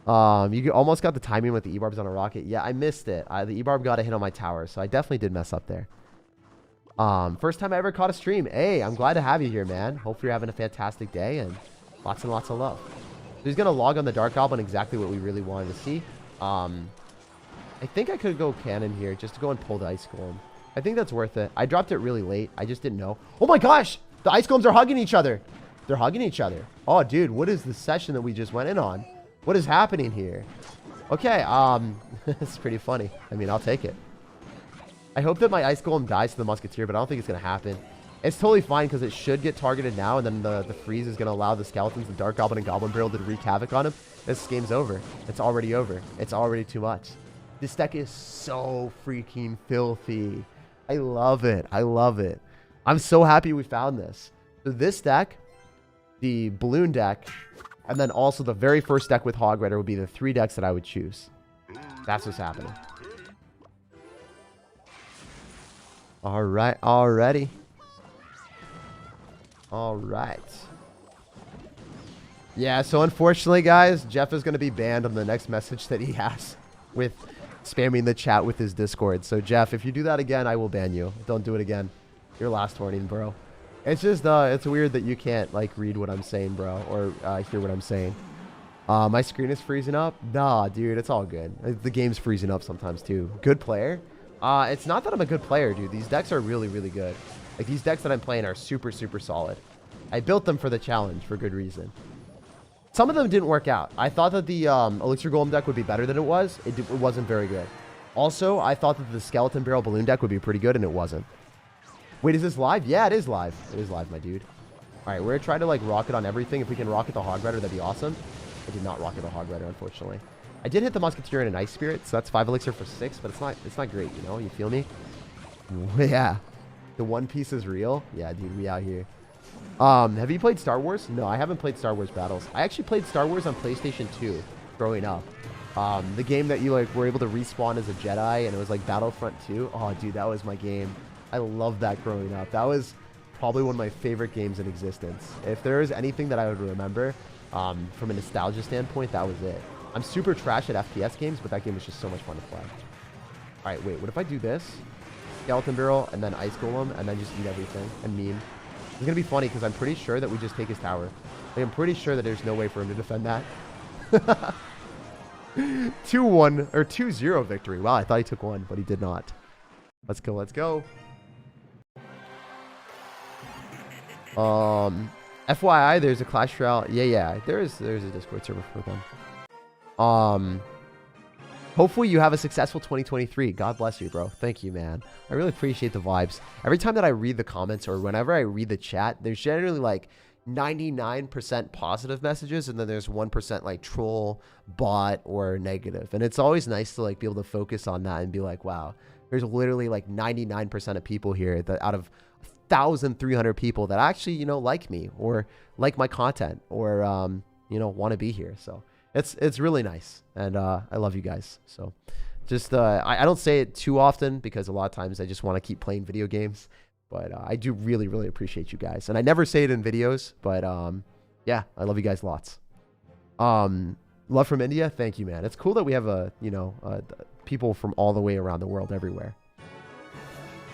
You almost got the timing with the E-Barbs on a Rocket. Yeah, I missed it. The E-Barb got a hit on my tower, so I definitely did mess up there. First time I ever caught a stream. Hey, I'm glad to have you here, man. Hopefully you're having a fantastic day and lots of love. So he's going to log on the Dark Goblin, exactly what we really wanted to see. I think I could go Cannon here just to go and pull the Ice Golem. I think that's worth it. I dropped it really late. I just didn't know. Oh my gosh! The Ice Golems are hugging each other. They're hugging each other. Oh, dude, what is the session that we just went in on? What is happening here? Okay, it's pretty funny. I mean, I'll take it. I hope that my Ice Golem dies to the Musketeer, but I don't think it's going to happen. It's totally fine because it should get targeted now, and then the freeze is going to allow the Skeletons, the Dark Goblin, and Goblin Barrel to wreak havoc on him. This game's over. It's already over. It's already too much. This deck is so freaking filthy. I love it. I love it. I'm so happy we found this. So this deck the balloon deck, and then also the very first deck with Hog Rider would be the 3 decks that I would choose. That's what's happening. All right, already. All right. Yeah, so unfortunately, guys, Jeff is going to be banned on the next message that he has with spamming the chat with his Discord. So, Jeff, if you do that again, I will ban you. Don't do it again. Your last warning, bro. It's just, it's weird that you can't, like, read what I'm saying, bro, or hear what I'm saying. My screen is freezing up. Nah, dude, it's all good. The game's freezing up sometimes, too. Good player? It's not that I'm a good player, dude. These decks are really, really good. Like, these decks that I'm playing are super, super solid. I built them for the challenge for good reason. Some of them didn't work out. I thought that the Elixir Golem deck would be better than it was. It wasn't very good. Also, I thought that the Skeleton Barrel Balloon deck would be pretty good, and it wasn't. Wait, is this live? Yeah, it is live. It is live, my dude. All right, we're trying to, like, rocket on everything. If we can rocket the Hog Rider, that'd be awesome. I did not rocket the Hog Rider, unfortunately. I did hit the Musketeer and an Ice Spirit, so that's 5 Elixir for 6, but it's not great, you know? You feel me? Yeah. The One Piece is real? Yeah, dude, we out here. Have you played Star Wars? No, I haven't played Star Wars Battles. I actually played Star Wars on PlayStation 2 growing up. The game that you, like, were able to respawn as a Jedi, and it was like Battlefront 2. Oh, dude, that was my game. I loved that growing up. That was probably one of my favorite games in existence. If there is anything that I would remember from a nostalgia standpoint, that was it. I'm super trash at FPS games, but that game was just so much fun to play. All right, wait, what if I do this? Skeleton Barrel, and then Ice Golem, and then just eat everything, and meme. It's going to be funny, because I'm pretty sure that we just take his tower. Like, I'm pretty sure that there's no way for him to defend that. 2-1, or 2-0 victory. Wow, I thought he took 1, but he did not. Let's go, let's go. FYI, there's a Clash Royale. Yeah, there's a Discord server for them. Hopefully you have a successful 2023. God bless you, bro. Thank you, man. I really appreciate the vibes. Every time that I read the comments or whenever I read the chat, there's generally like 99% positive messages, and then there's 1% like troll, bot, or negative. And it's always nice to like be able to focus on that and be like, wow, there's literally like 99% of people here that out of 1,300 people that actually, you know, like me or like my content or, you know, want to be here. So it's really nice, and I love you guys. So just I don't say it too often because a lot of times I just want to keep playing video games, but I do really appreciate you guys, and I never say it in videos, but yeah, I love you guys lots. Love from India. Thank you, man. It's cool that we have people from all the way around the world everywhere.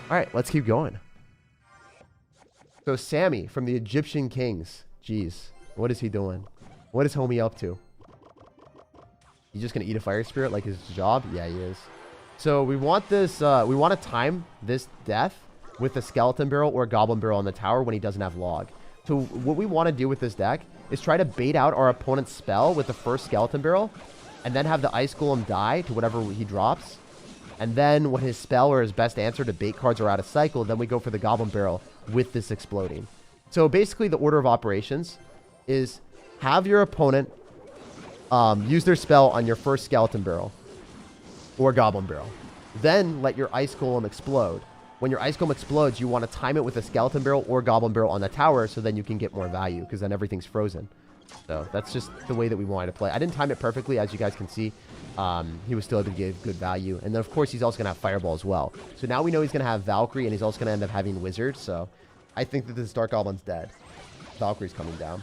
All right, let's keep going. So Sammy from the Egyptian Kings. Jeez, what is he doing? What is homie up to? He's just going to eat a fire spirit like his job? Yeah, he is. So we want this, we want to time this death with a skeleton barrel or a goblin barrel on the tower when he doesn't have log. So what we want to do with this deck is try to bait out our opponent's spell with the first skeleton barrel and then have the ice golem die to whatever he drops. And then when his spell or his best answer to bait cards are out of cycle, then we go for the goblin barrel with this exploding. So basically the order of operations is have your opponent use their spell on your first skeleton barrel or goblin barrel. Then let your ice golem explode. When your ice golem explodes, you want to time it with a skeleton barrel or goblin barrel on the tower so then you can get more value because then everything's frozen. So that's just the way that we wanted to play. I didn't time it perfectly, as you guys can see. He was still able to give good value. And then, of course, he's also going to have Fireball as well. So now we know he's going to have Valkyrie, and he's also going to end up having Wizard. So I think that this Dark Goblin's dead. Valkyrie's coming down.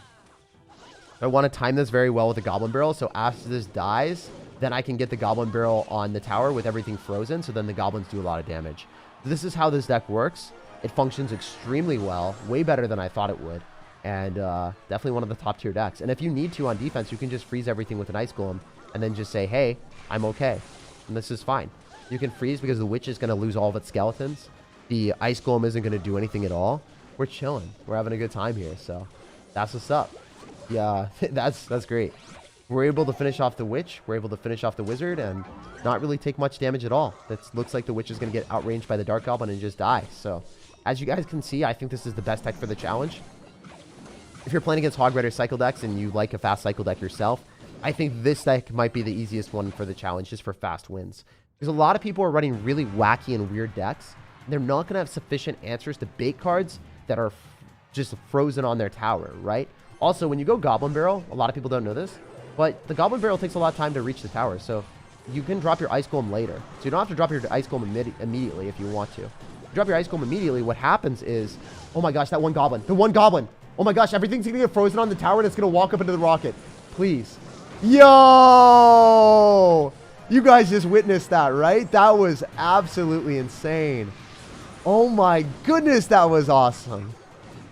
I want to time this very well with the Goblin Barrel. So after this dies, then I can get the Goblin Barrel on the tower with everything frozen. So then the Goblins do a lot of damage. This is how this deck works. It functions extremely well. Way better than I thought it would. And definitely one of the top tier decks. And if you need to on defense, you can just freeze everything with an Ice Golem. And then just say, hey, I'm okay. And this is fine. You can freeze because the Witch is going to lose all of its skeletons. The Ice Golem isn't going to do anything at all. We're chilling. We're having a good time here. So that's what's up. Yeah, that's great. We're able to finish off the Witch. We're able to finish off the Wizard and not really take much damage at all. It looks like the Witch is going to get outranged by the Dark Goblin and just die. So as you guys can see, I think this is the best deck for the challenge. If you're playing against Hog Rider cycle decks and you like a fast cycle deck yourself, I think this deck might be the easiest one for the challenge just for fast wins. Because a lot of people are running really wacky and weird decks. And they're not going to have sufficient answers to bait cards that are just frozen on their tower, right? Also, when you go Goblin Barrel, a lot of people don't know this, but the Goblin Barrel takes a lot of time to reach the tower. So you can drop your Ice Golem later. So you don't have to drop your Ice Golem immediately if you want to. Drop your Ice Golem immediately, what happens is, oh my gosh, that one Goblin. The one Goblin. Oh my gosh, everything's going to get frozen on the tower and it's going to walk up into the rocket. Please. Yo! You guys just witnessed that, right? That was absolutely insane. Oh my goodness, that was awesome.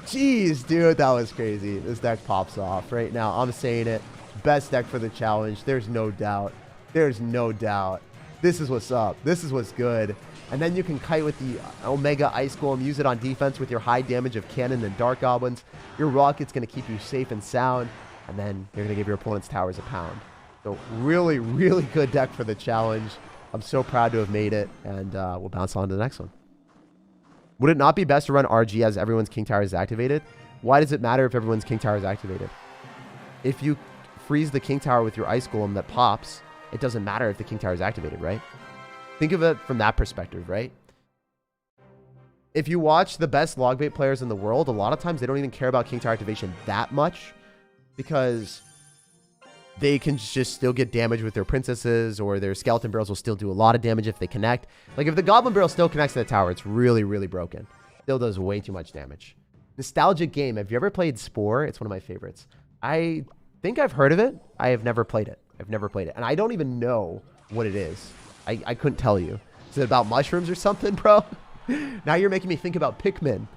Jeez, dude, that was crazy. This deck pops off right now. I'm saying it. Best deck for the challenge. There's no doubt. There's no doubt. This is what's up. This is what's good. And then you can kite with the Omega Ice Golem. Use it on defense with your high damage of Cannon and Dark Goblins. Your Rocket's going to keep you safe and sound. And then you're going to give your opponent's towers a pound. So really, really good deck for the challenge. I'm so proud to have made it. And we'll bounce on to the next one. Would it not be best to run RG as everyone's King Tower is activated? Why does it matter if everyone's King Tower is activated? If you freeze the King Tower with your Ice Golem that pops, it doesn't matter if the King Tower is activated, right? Think of it from that perspective, right? If you watch the best logbait players in the world, a lot of times they don't even care about King Tower activation that much because they can just still get damage with their princesses, or their skeleton barrels will still do a lot of damage if they connect. Like if the goblin barrel still connects to the tower, it's really, really broken. Still does way too much damage. Nostalgic game. Have you ever played Spore? It's one of my favorites. I think I've heard of it. I have never played it. I've never played it. And I don't even know what it is. I couldn't tell you. Is it about mushrooms or something, bro? Now you're making me think about Pikmin.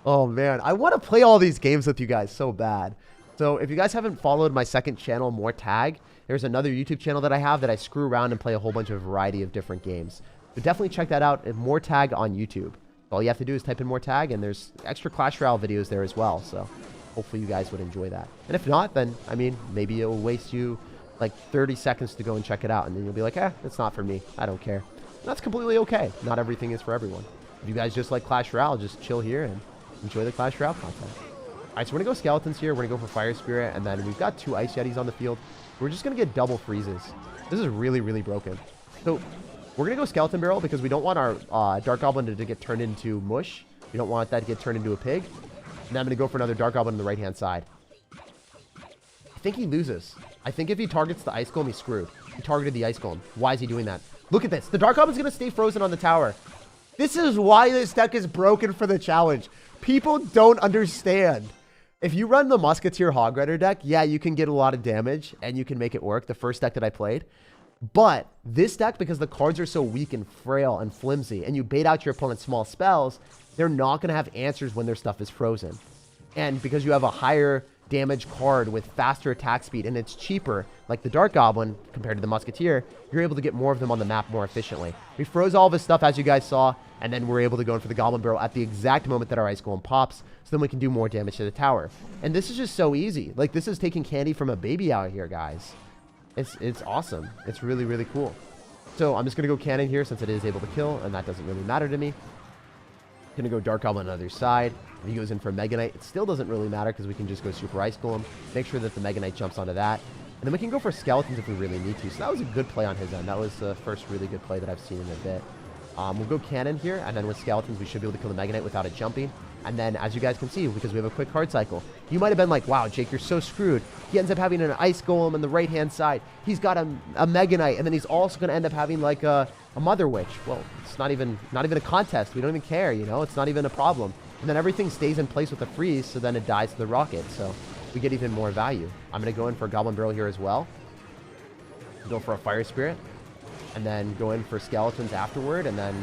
Oh, man. I want to play all these games with you guys so bad. So if you guys haven't followed my second channel, More Tag, there's another YouTube channel that I have that I screw around and play a whole bunch of variety of different games. So definitely check that out at More Tag on YouTube. All you have to do is type in More Tag, and there's extra Clash Royale videos there as well. So hopefully you guys would enjoy that. And if not, then, I mean, maybe it will waste you like 30 seconds to go and check it out. And then you'll be like, it's not for me. I don't care. And that's completely okay. Not everything is for everyone. If you guys just like Clash Royale, just chill here and enjoy the Clash Royale content. All right, so we're going to go Skeletons here. We're going to go for Fire Spirit. And then we've got 2 Ice Yetis on the field. We're just going to get double freezes. This is really, really broken. So we're going to go Skeleton Barrel because we don't want our Dark Goblin to get turned into mush. We don't want that to get turned into a pig. And I'm going to go for another Dark Goblin on the right-hand side. I think he loses. I think if he targets the Ice Golem, he's screwed. He targeted the Ice Golem. Why is he doing that? Look at this. The Dark Goblin's going to stay frozen on the tower. This is why this deck is broken for the challenge. People don't understand. If you run the Musketeer Hog Rider deck, yeah, you can get a lot of damage and you can make it work. The first deck that I played. But this deck, because the cards are so weak and frail and flimsy, and you bait out your opponent's small spells, they're not going to have answers when their stuff is frozen. And because you have a higher damage card with faster attack speed and it's cheaper, like the Dark Goblin compared to the Musketeer, you're able to get more of them on the map more efficiently. We froze all of his stuff, as you guys saw, and then we're able to go in for the Goblin Barrel at the exact moment that our Ice Golem pops, so then we can do more damage to the tower. And this is just so easy. Like, this is taking candy from a baby out here, guys. It's awesome. It's really, really cool. So I'm just going to go Cannon here since it is able to kill, and that doesn't really matter to me. Going to go Dark Goblin on the other side. If he goes in for Mega Knight, it still doesn't really matter because we can just go Super Ice Golem. Make sure that the Mega Knight jumps onto that. And then we can go for Skeletons if we really need to. So that was a good play on his end. That was the first really good play that I've seen in a bit. We'll go Cannon here, and then with Skeletons, we should be able to kill the Mega Knight without it jumping. And then, as you guys can see, because we have a quick card cycle, you might have been like, wow, Jake, you're so screwed. He ends up having an Ice Golem on the right-hand side. He's got a Mega Knight, and then he's also going to end up having, like, a Mother Witch. Well, it's not even a contest. We don't even care, you know? It's not even a problem. And then everything stays in place with the freeze, so then it dies to the rocket. So we get even more value. I'm going to go in for a Goblin Barrel here as well. Go for a Fire Spirit. And then go in for Skeletons afterward, and then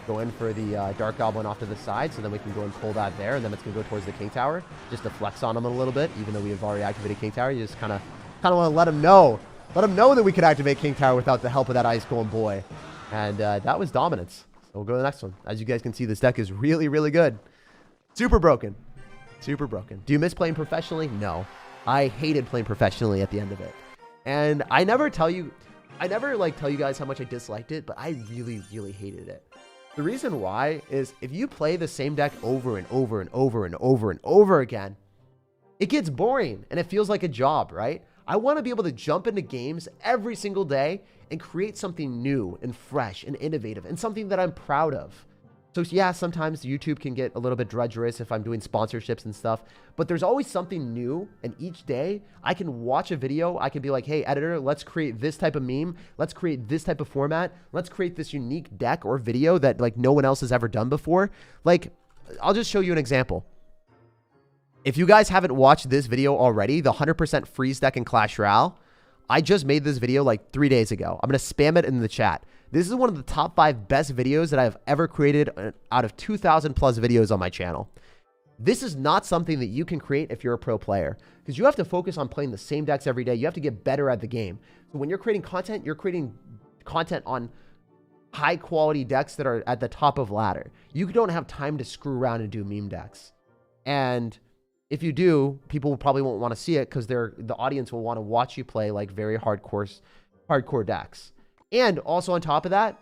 go in for the Dark Goblin off to the side, so then we can go and pull that there, and then it's going to go towards the King Tower, just to flex on him a little bit, even though we have already activated King Tower. You just kind of want to let him know that we could activate King Tower without the help of that Ice Golem boy. And that was dominance. So we'll go to the next one. As you guys can see, this deck is really, really good. Super broken. Super broken. Do you miss playing professionally? No. I hated playing professionally at the end of it. And I never tell you guys how much I disliked it, but I really, really hated it. The reason why is if you play the same deck over and over and over and over and over again, it gets boring and it feels like a job, right? I want to be able to jump into games every single day and create something new and fresh and innovative and something that I'm proud of. So yeah, sometimes YouTube can get a little bit drudgerous if I'm doing sponsorships and stuff, but there's always something new. And each day I can watch a video. I can be like, hey, editor, let's create this type of meme. Let's create this type of format. Let's create this unique deck or video that like no one else has ever done before. Like, I'll just show you an example. If you guys haven't watched this video already, the 100% freeze deck in Clash Royale, I just made this video like 3 days ago. I'm going to spam it in the chat. This is one of the top 5 best videos that I've ever created out of 2,000 plus videos on my channel. This is not something that you can create if you're a pro player, because you have to focus on playing the same decks every day. You have to get better at the game. So when you're creating content on high quality decks that are at the top of ladder. You don't have time to screw around and do meme decks. And if you do, people probably won't want to see it because the audience will want to watch you play like very hardcore decks. And also on top of that,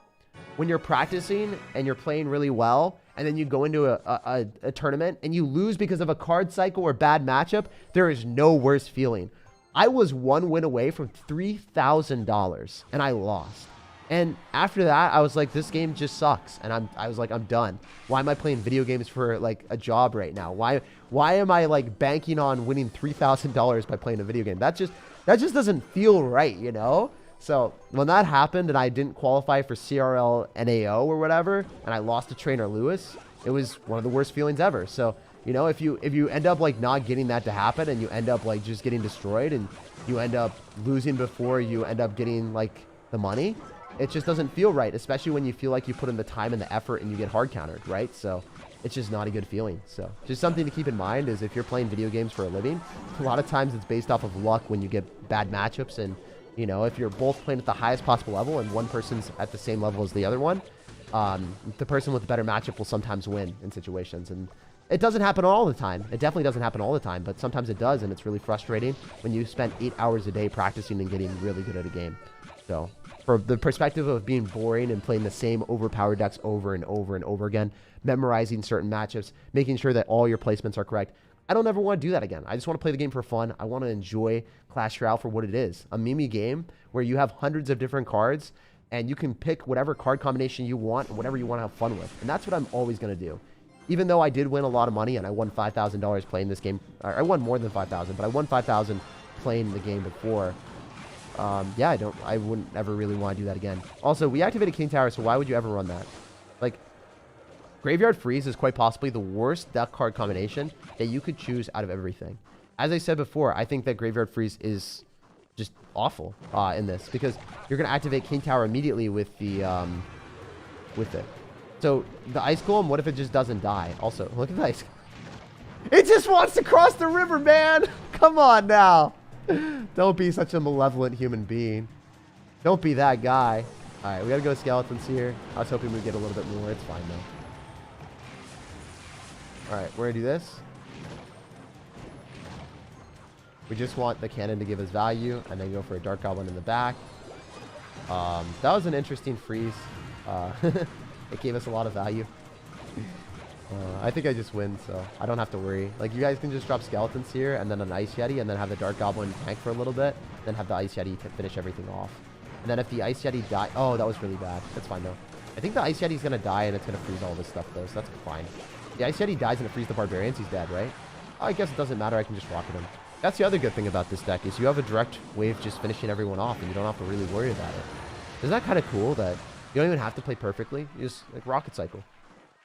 when you're practicing and you're playing really well, and then you go into a tournament and you lose because of a card cycle or bad matchup, there is no worse feeling. I was 1 win away from $3,000 and I lost. And after that, I was like, this game just sucks. And I was like, I'm done. Why am I playing video games for like a job right now? Why am I like banking on winning $3,000 by playing a video game? That just doesn't feel right, you know? So when that happened and I didn't qualify for CRL NAO or whatever, and I lost to Trainer Lewis, it was one of the worst feelings ever. So, you know, if you end up like not getting that to happen and you end up like just getting destroyed and you end up losing before you end up getting like the money, it just doesn't feel right, especially when you feel like you put in the time and the effort and you get hard countered, right? So it's just not a good feeling. So just something to keep in mind is if you're playing video games for a living, a lot of times it's based off of luck when you get bad matchups. And you know, if you're both playing at the highest possible level and one person's at the same level as the other one, the person with the better matchup will sometimes win in situations. And it doesn't happen all the time. It definitely doesn't happen all the time, but sometimes it does. And it's really frustrating when you spend 8 hours a day practicing and getting really good at a game. So for the perspective of being boring and playing the same overpowered decks over and over and over again, memorizing certain matchups, making sure that all your placements are correct, I don't ever want to do that again. I just want to play the game for fun. I want to enjoy Clash Royale for what it is. A meme game where you have hundreds of different cards and you can pick whatever card combination you want and whatever you want to have fun with. And that's what I'm always going to do. Even though I did win a lot of money and I won $5,000 playing this game. I won more than $5,000, but I won $5,000 playing the game before. Yeah, I wouldn't ever really want to do that again. Also, we activated King Tower, so why would you ever run that? Like, Graveyard Freeze is quite possibly the worst deck card combination that you could choose out of everything. As I said before, I think that Graveyard Freeze is just awful in this because you're going to activate King Tower immediately with the with it. So the Ice Golem, what if it just doesn't die? Also, look at the Ice. It just wants to cross the river, man. Come on now. Don't be such a malevolent human being. Don't be that guy. All right, we got to go skeletons here. I was hoping we'd get a little bit more. It's fine, though. Alright, we're going to do this. We just want the cannon to give us value, and then go for a Dark Goblin in the back. That was an interesting freeze. It gave us a lot of value. I think I just win, so I don't have to worry. Like, you guys can just drop skeletons here, and then an Ice Yeti, and then have the Dark Goblin tank for a little bit, then have the Ice Yeti to finish everything off. And then if the Ice Yeti die... Oh, that was really bad. That's fine, though. I think the Ice Yeti's going to die, and it's going to freeze all this stuff, though, so that's fine. The Ice Yeti dies and it frees the Barbarians. He's dead, right? Oh, I guess it doesn't matter. I can just rocket him. That's the other good thing about this deck is you have a direct wave just finishing everyone off and you don't have to really worry about it. Isn't that kind of cool that you don't even have to play perfectly? You just like rocket cycle.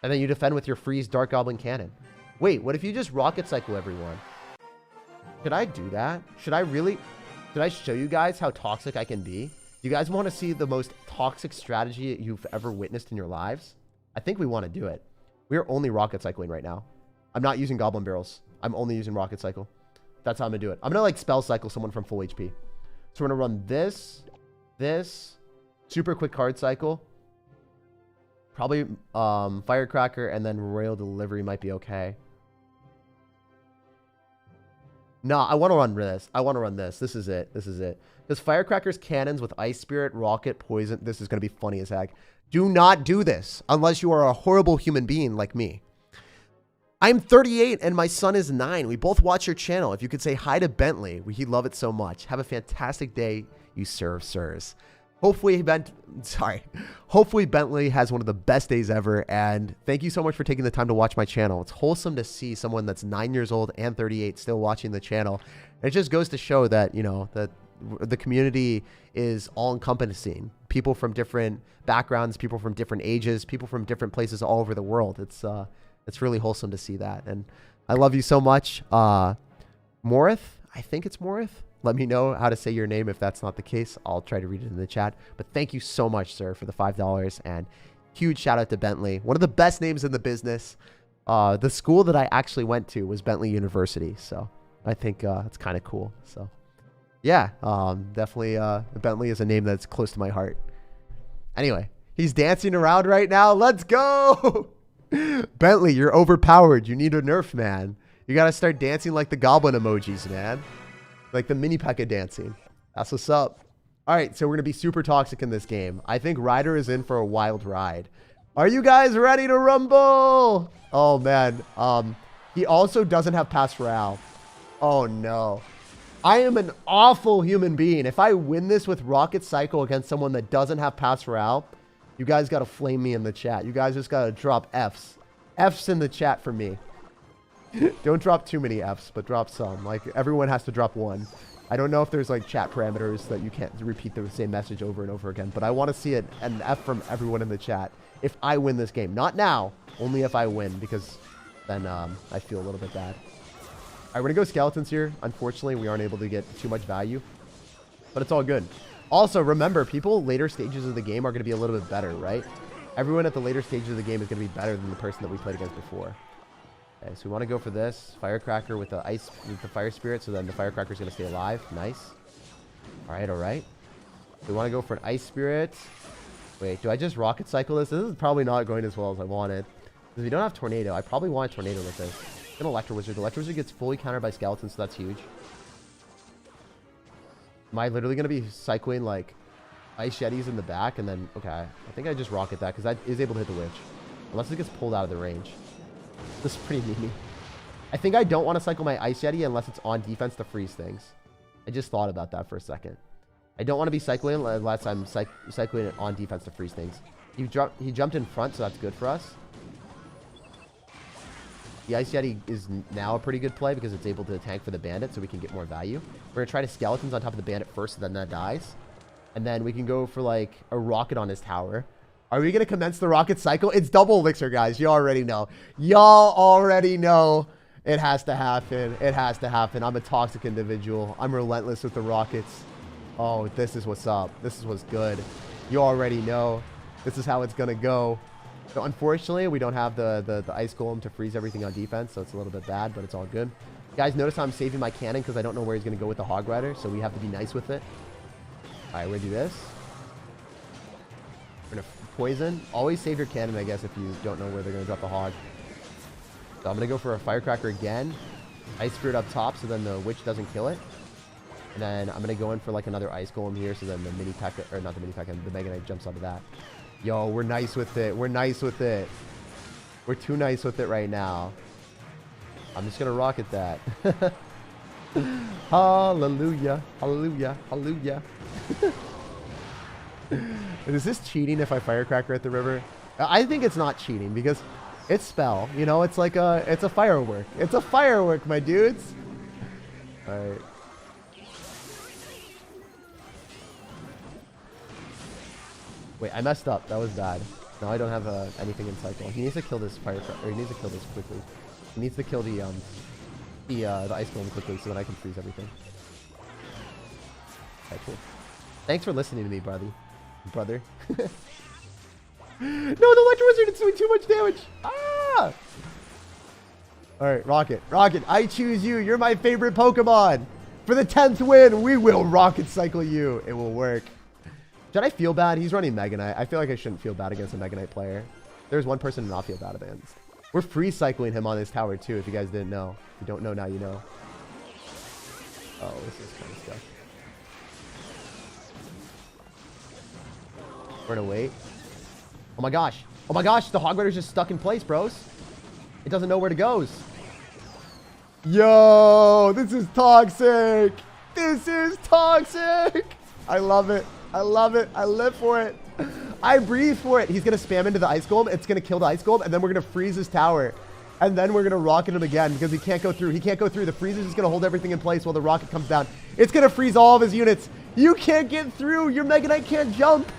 And then you defend with your freeze Dark Goblin Cannon. Wait, what if you just rocket cycle everyone? Should I do that? Should I show you guys how toxic I can be? Do you guys want to see the most toxic strategy you've ever witnessed in your lives? I think we want to do it. We're only rocket cycling right now. I'm not using Goblin Barrels. I'm only using rocket cycle. That's how I'm going to do it. I'm going to like spell cycle someone from full HP. So we're going to run this, super quick card cycle. Probably Firecracker and then Royal Delivery might be okay. No, I want to run this. I want to run this. This is it. This is it. Because Firecracker's cannons with Ice Spirit, Rocket, Poison. This is going to be funny as heck. Do not do this unless you are a horrible human being like me. I'm 38 and my son is 9. We both watch your channel. If you could say hi to Bentley, he'd love it so much. Have a fantastic day, you sirs. hopefully Bentley has one of the best days ever. And thank you so much for taking the time to watch my channel. It's wholesome to see someone that's 9 years old and 38 still watching the channel. And it just goes to show that, you know, that the community is all encompassing. People from different backgrounds, people from different ages, people from different places all over the world. It's really wholesome to see that. And I love you so much. Morith, I think it's Morith. Let me know how to say your name if that's not the case. I'll try to read it in the chat. But thank you so much, sir, for the $5. And huge shout out to Bentley. One of the best names in the business. The school that I actually went to was Bentley University. So I think it's kind of cool. So yeah, definitely Bentley is a name that's close to my heart. Anyway, he's dancing around right now. Let's go. Bentley, you're overpowered. You need a nerf, man. You got to start dancing like the goblin emojis, man. Like the mini P.E.K.K.A dancing. That's what's up. All right, so we're going to be super toxic in this game. I think Ryder is in for a wild ride. Are you guys ready to rumble? Oh, man. He also doesn't have pass Royale. Oh, no. I am an awful human being. If I win this with Rocket Cycle against someone that doesn't have pass Royale, you guys got to flame me in the chat. You guys just got to drop Fs. Fs in the chat for me. Don't drop too many Fs, but drop some. Like, everyone has to drop one. I don't know if there's, like, chat parameters that you can't repeat the same message over and over again, but I want to see an F from everyone in the chat if I win this game. Not now, only if I win, because then I feel a little bit bad. All right, we're going to go skeletons here. Unfortunately, we aren't able to get too much value, but it's all good. Also, remember, people later stages of the game are going to be a little bit better, right? Everyone at the later stages of the game is going to be better than the person that we played against before. Okay, so we want to go for this firecracker with the fire spirit, so then the firecracker is going to stay alive. Nice. All right, all right. We want to go for an ice spirit. Wait, do I just rocket cycle this? This is probably not going as well as I wanted. Because we don't have tornado. I probably want a tornado with this. An electro wizard. The electro wizard gets fully countered by skeletons, so that's huge. Am I literally going to be cycling like ice yetis in the back and then okay? I think I just rocket that because that is able to hit the witch, unless it gets pulled out of the range. This is pretty meaty. I think I don't want to cycle my Ice Yeti unless it's on defense to freeze things. I just thought about that for a second. I don't want to be cycling unless I'm cycling it on defense to freeze things. He jumped in front, so that's good for us. The Ice Yeti is now a pretty good play because it's able to tank for the bandit, so we can get more value. We're going to try to skeletons on top of the bandit first, so then that dies. And then we can go for like a rocket on his tower. Are we going to commence the rocket cycle? It's double elixir, guys. You already know. Y'all already know. It has to happen. It has to happen. I'm a toxic individual. I'm relentless with the rockets. Oh, this is what's up. This is what's good. You already know. This is how it's going to go. So unfortunately, we don't have the ice golem to freeze everything on defense, so it's a little bit bad, but it's all good. Guys, notice how I'm saving my cannon because I don't know where he's going to go with the hog rider, so we have to be nice with it. All right, we're going to do this. We're going to poison. Always save your cannon, I guess, if you don't know where they're going to drop the hog. So I'm going to go for a firecracker again. Ice spirit up top so then the witch doesn't kill it. And then I'm going to go in for like another ice golem here so then the mini P.E.K.K.A, or not the mini P.E.K.K.A, the Mega Knight jumps onto that. Yo, we're nice with it. We're nice with it. We're too nice with it right now. I'm just going to rocket that. Hallelujah. Hallelujah. Hallelujah. Is this cheating if I firecracker at the river? I think it's not cheating because it's spell. You know, it's like it's a firework. It's a firework, my dudes. All right. Wait, I messed up. That was bad. Now I don't have anything in cycle. He needs to kill this firecracker. Or he needs to kill this quickly. He needs to kill the ice golem quickly so that I can freeze everything. Okay, cool. Thanks for listening to me, brother. No, the electro wizard is doing too much damage. Ah! All right, Rocket. Rocket, I choose you. You're my favorite Pokemon. For the 10th win, we will rocket cycle you. It will work. Should I feel bad? He's running Mega Knight. I feel like I shouldn't feel bad against a Mega Knight player. There's one person to not feel bad against. We're free cycling him on this tower too, if you guys didn't know. If you don't know now, you know. Oh, this is kind of stuff. We're gonna wait. Oh my gosh. Oh my gosh, the hog rider's just stuck in place, bros. It doesn't know where it goes. Yo, this is toxic. This is toxic. I love it. I love it. I live for it. I breathe for it. He's going to spam into the ice golem. It's going to kill the ice golem, and then we're going to freeze his tower. And then we're going to rocket him again because he can't go through. He can't go through. The freeze is just going to hold everything in place while the rocket comes down. It's going to freeze all of his units. You can't get through. Your Mega Knight can't jump.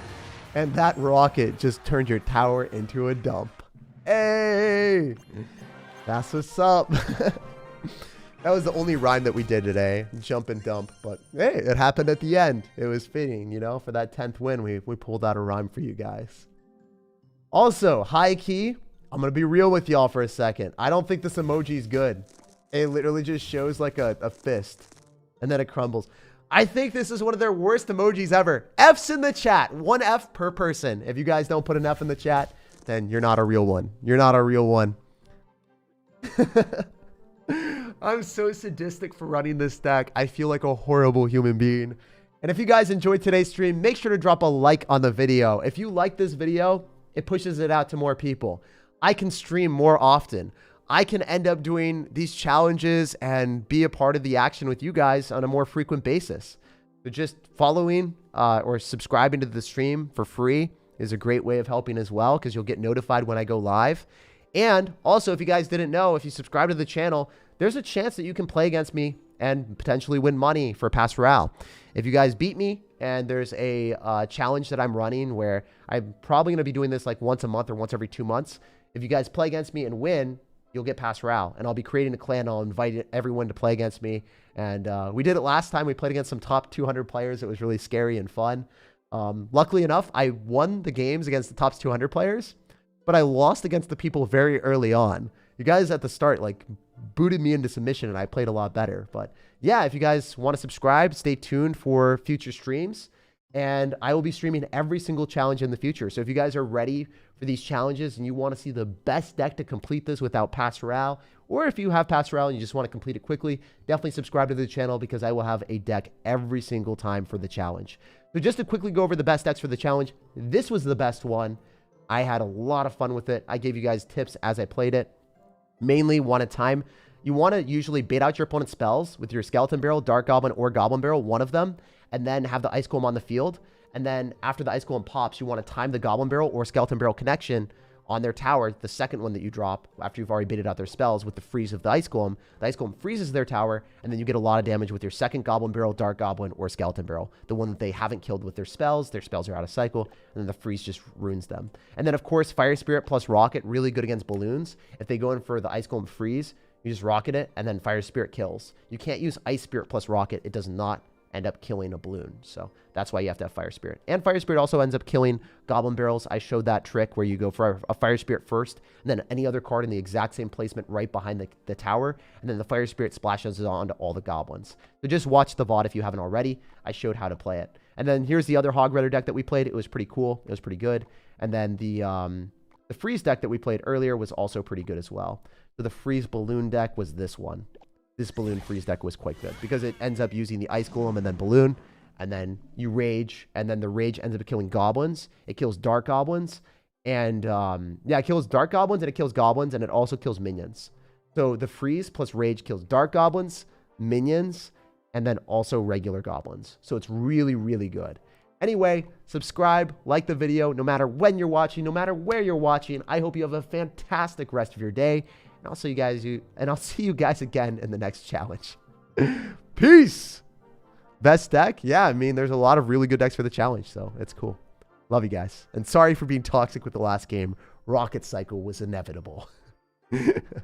And that rocket just turned your tower into a dump. Hey, that's what's up. That was the only rhyme that we did today, jump and dump. But hey, it happened at the end. It was fitting, you know, for that 10th win, we pulled out a rhyme for you guys. Also, high key, I'm going to be real with y'all for a second. I don't think this emoji is good. It literally just shows like a fist and then it crumbles. I think this is one of their worst emojis ever. F's in the chat. 1 F per person. If you guys don't put an F in the chat, then you're not a real one. You're not a real one. I'm so sadistic for running this deck. I feel like a horrible human being. And if you guys enjoyed today's stream, make sure to drop a like on the video. If you like this video, it pushes it out to more people. I can stream more often. I can end up doing these challenges and be a part of the action with you guys on a more frequent basis. So just following or subscribing to the stream for free is a great way of helping as well, because you'll get notified when I go live. And also, if you guys didn't know, if you subscribe to the channel, there's a chance that you can play against me and potentially win money for past Royale. If you guys beat me and there's a challenge that I'm running where I'm probably going to be doing this like once a month or once every 2 months. If you guys play against me and win, you'll get past Royale. And I'll be creating a clan. I'll invite everyone to play against me. And we did it last time. We played against some top 200 players. It was really scary and fun. Luckily enough, I won the games against the top 200 players, but I lost against the people very early on. You guys at the start like booted me into submission and I played a lot better. But yeah, if you guys want to subscribe, stay tuned for future streams. And I will be streaming every single challenge in the future. So if you guys are ready for these challenges and you want to see the best deck to complete this without past Royale, or if you have past Royale and you just want to complete it quickly, definitely subscribe to the channel because I will have a deck every single time for the challenge. So just to quickly go over the best decks for the challenge, this was the best one. I had a lot of fun with it. I gave you guys tips as I played it. Mainly one at a time. You want to usually bait out your opponent's spells with your Skeleton Barrel, Dark Goblin, or Goblin Barrel, one of them, and then have the Ice Golem on the field. And then after the Ice Golem pops, you want to time the Goblin Barrel or Skeleton Barrel connection on their tower, the second one that you drop after you've already baited out their spells with the freeze of the Ice Golem. The Ice Golem freezes their tower, and then you get a lot of damage with your second Goblin Barrel, Dark Goblin, or Skeleton Barrel, the one that they haven't killed with their spells. Their spells are out of cycle, and then the freeze just ruins them. And then, of course, Fire Spirit plus Rocket, really good against balloons. If they go in for the Ice Golem freeze, you just rocket it, and then Fire Spirit kills. You can't use Ice Spirit plus Rocket. It does not end up killing a balloon. So that's why you have to have Fire Spirit. And Fire Spirit also ends up killing Goblin Barrels. I showed that trick where you go for a Fire Spirit first, and then any other card in the exact same placement right behind the tower, and then the Fire Spirit splashes it onto all the goblins. So just watch the VOD if you haven't already. I showed how to play it. And then here's the other Hog Rider deck that we played. It was pretty cool. It was pretty good. And then the Freeze deck that we played earlier was also pretty good as well. So the Freeze Balloon deck was this one. This Balloon Freeze deck was quite good because it ends up using the Ice Golem and then Balloon, and then you Rage, and then the Rage ends up killing Goblins. It kills Dark Goblins, and yeah, it kills Dark Goblins, and it kills Goblins, and it also kills Minions. So the Freeze plus Rage kills Dark Goblins, Minions, and then also regular Goblins. So it's really, really good. Anyway, subscribe, like the video, no matter when you're watching, no matter where you're watching. I hope you have a fantastic rest of your day. And I'll see you guys again in the next challenge. Peace. Best deck? Yeah, I mean, there's a lot of really good decks for the challenge, so it's cool. Love you guys. And sorry for being toxic with the last game. Rocket Cycle was inevitable.